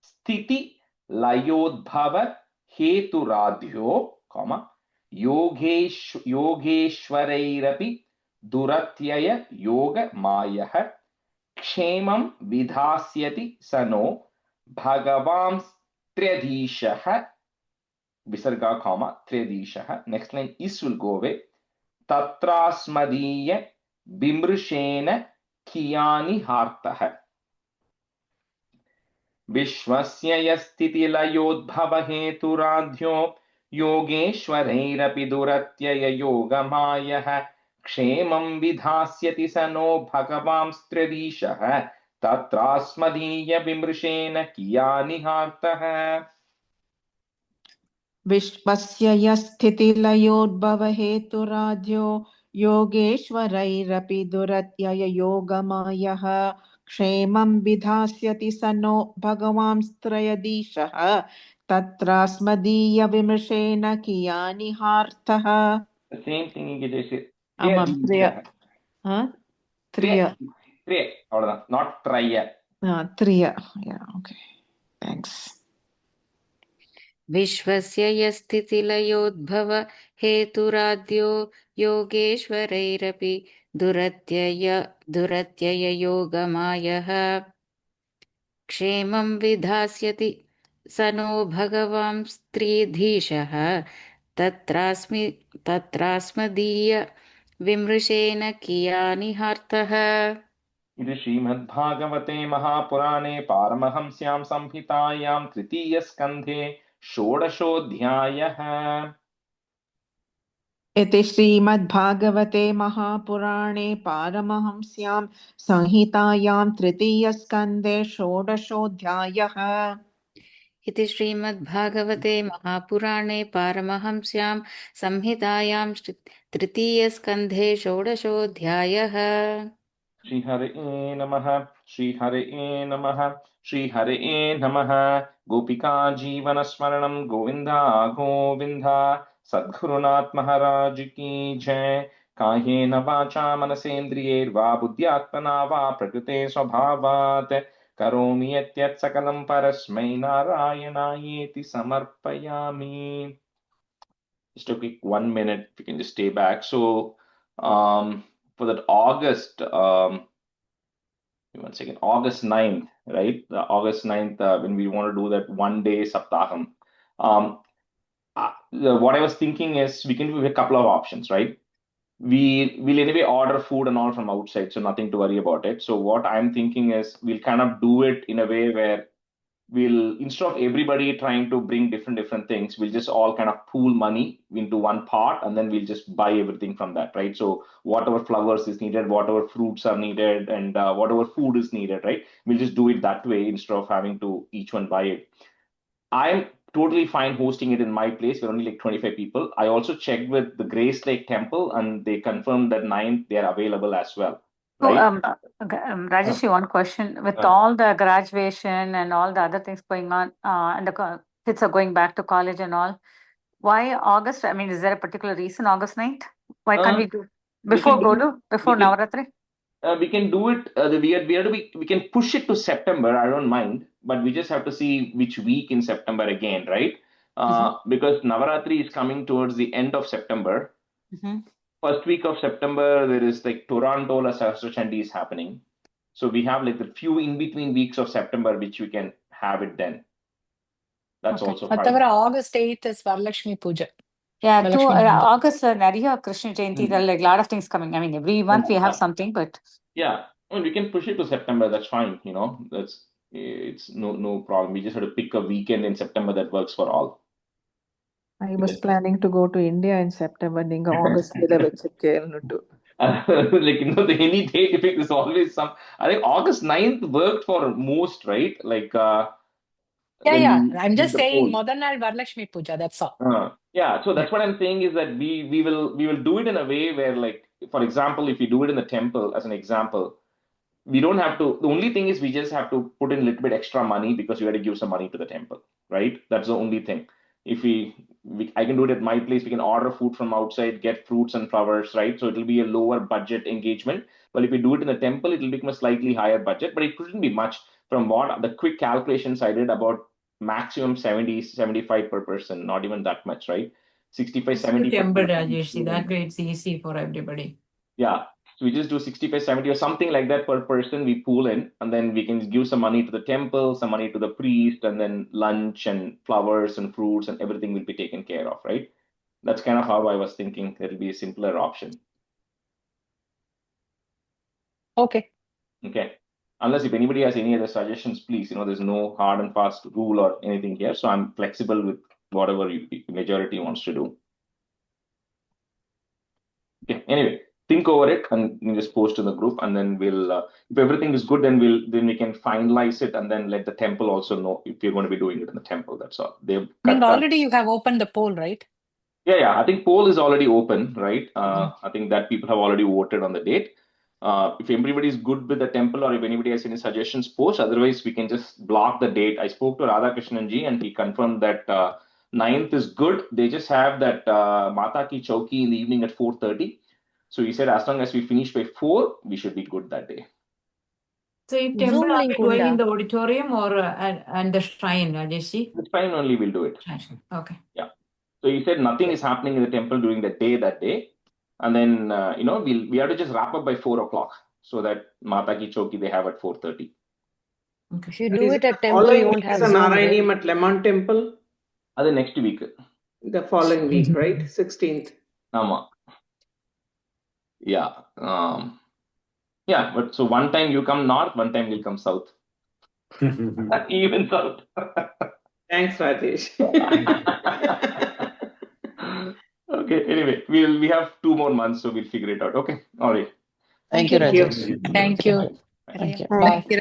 Sthiti layodbhava heturadhyo, comma, yogeshwarairapi duratyaya yoga mayah kshemam vidhasyati sano bhagavams tryadishah, visarga, comma, tryadishah. Next line is will go away. tatrasmadiyya bimrushena kiyani hartah. विश्वस्य यस्थितिलयोद्भवहेतुराध्यो योगेश्वरैरपि दुरत्यययोगमायः क्षेमं विधास्यति स नो भगवांस्त्रिदीशः तत्रास्मदीयविमृशेन कियानिहार्तः. विश्वस्य यस्थितिलयोद्भवहेतुराद्यो योगेश्वरैरपि दुरत्यययोगमायः क्षेमं विधास्यति स नो भगवांस्त्रयदीशः तत्रास्मदीयविमृशेन कियानिहार्थः. The same thing you get to आमां त्रिय त्रिय not traya. त्रिय ओके थैंक्स. विश्वस्य यस्थितिलयोद्भव हेतुराद्यो योगेश्वरैरपि दुरत्यययोगमायः क्षेमं विधास्यति स नो भगवांस्त्रिधीशः तत्रास्मदीय विमृशेन कियानिहार्थः. इति श्रीमद्भागवते महापुराणे पारमहंस्यां संहितायां तृतीयस्कन्धे षोडशोऽध्यायः. इति श्रीमद्भागवते महापुराणे पारमहंस्यां संहितायां तृतीयस्कन्धे षोडशोऽध्यायः. इति श्रीमद्भागवते महापुराणे पारमहंस्यां संहितायां तृतीयस्कन्धे षोडशोऽध्यायः. श्रीहरे नमः. श्रीहरे नमः. श्रीहरे नमः. गोपिका जीवनस्मरणं गोविन्दा गोविन्द. सद्गुरुनाथ महाराज की जय. कायेन वाचा मनसेन्द्रियैर्वा बुद्ध्यात्मना वा प्रकृते स्वभावात् करोमि यत् सकलं परस्मै नारायणायेति समर्पयामि. Just a quick 1 minute, if you can just stay back. So, for that August, August 9th, right? August 9th, when we want to do that 1 day Saptaham. What I was thinking is we can do a couple of options, right? We'll anyway order food and all from outside, so nothing to worry about it. So what I'm thinking is we'll kind of do it in a way where we'll, instead of everybody trying to bring different things, we'll just all kind of pool money into one pot and then we'll just buy everything from that, right? So whatever flowers is needed, whatever fruits are needed, and whatever food is needed, right? We'll just do it that way instead of having to each one buy it. I'm totally fine hosting it in my place. We're only like 25 people. I also checked with the Grace Lake Temple and they confirmed that 9th they are available as well. So, Right? Rajesh, one question. With all the graduation and all the other things going on, and the kids are going back to college and all, why August? I mean, is there a particular reason August 9th? Why can't we do before Navaratri? We can do it. We can push it to September. I don't mind, but we just have to see which week in September again, right? Because Navaratri is coming towards the end of September. First week of September, there is like Toronto Sahasra Chandi is happening. So we have like the few in between weeks of September, which we can have it then. That's also fine. August 8th is Varalakshmi Puja. Yeah, August Nariya Krishna Jayanti, there are like a lot of things coming. I mean, every month we have something, but yeah, I mean, we can push it to September. That's fine. It's no problem. We just have to pick a weekend in September that works for all. I was planning to go to India in September. Ninga August ila vechikkelnuttu. Like any date you pick, there's always some. I think August 9th worked for most, right? Like I'm just saying Modernal Varalakshmi Puja, that's all. Yeah, so that's what I'm saying is that we will do it in a way where, like, for example, if we do it in the temple as an example, we don't have to. The only thing is we just have to put in a little bit extra money because we had to give some money to the temple, right? That's the only thing. If I can do it at my place. We can order food from outside, get fruits and flowers, right? So it'll be a lower budget engagement. But if we do it in the temple, it'll become a slightly higher budget, but it couldn't be much. From what the quick calculations I did, about maximum 70-75 per person, not even that much, right? 65-70 per Temple, person. Rajesh, that way it's easy for everybody. Yeah. So we just do 65-70 or something like that per person. We pool in, and then we can give some money to the temple, some money to the priest, and then lunch and flowers and fruits and everything will be taken care of, right? That's kind of how I was thinking. It'll be a simpler option. Okay. Okay. Unless if anybody has any other suggestions, please, there's no hard and fast rule or anything here. So I'm flexible with whatever majority wants to do. Okay. Anyway, think over it and you just post in the group, and then we'll, if everything is good, then we can finalize it and then let the temple also know if you're going to be doing it in the temple. That's all. I think already you have opened the poll, right? Yeah. I think poll is already open, right? I think that people have already voted on the date. If everybody is good with the temple, or if anybody has any suggestions, post. Otherwise, we can just block the date. I spoke to Radhakrishnan ji and he confirmed that 9th is good. They just have that Mata Ki Chowki in the evening at 4:30. So he said as long as we finish by 4, we should be good that day. So in Zoom temple, are we link doing in unda? the auditorium or and the shrine, Rajesh? The shrine only will do it. Okay. Yeah. So he said nothing is happening in the temple during that day. And then, we have to just wrap up by 4 o'clock so that Mata Ki Chowki they have at 4:30. If you And do is it it at the temple, you following won't week is have a Zoom, right? Narayanam at Lemon Temple? That's next week. The following week, right? 16th. Ama. Yeah. Yeah, but so one time you come north, one time we'll come south. Even south. Thanks, Rajesh. Okay, anyway, we have 2 more months, so we'll figure it out. Okay. All right. Thank you, Thank you. Rajesh. Thank you. Thank you. Thank Bye. you.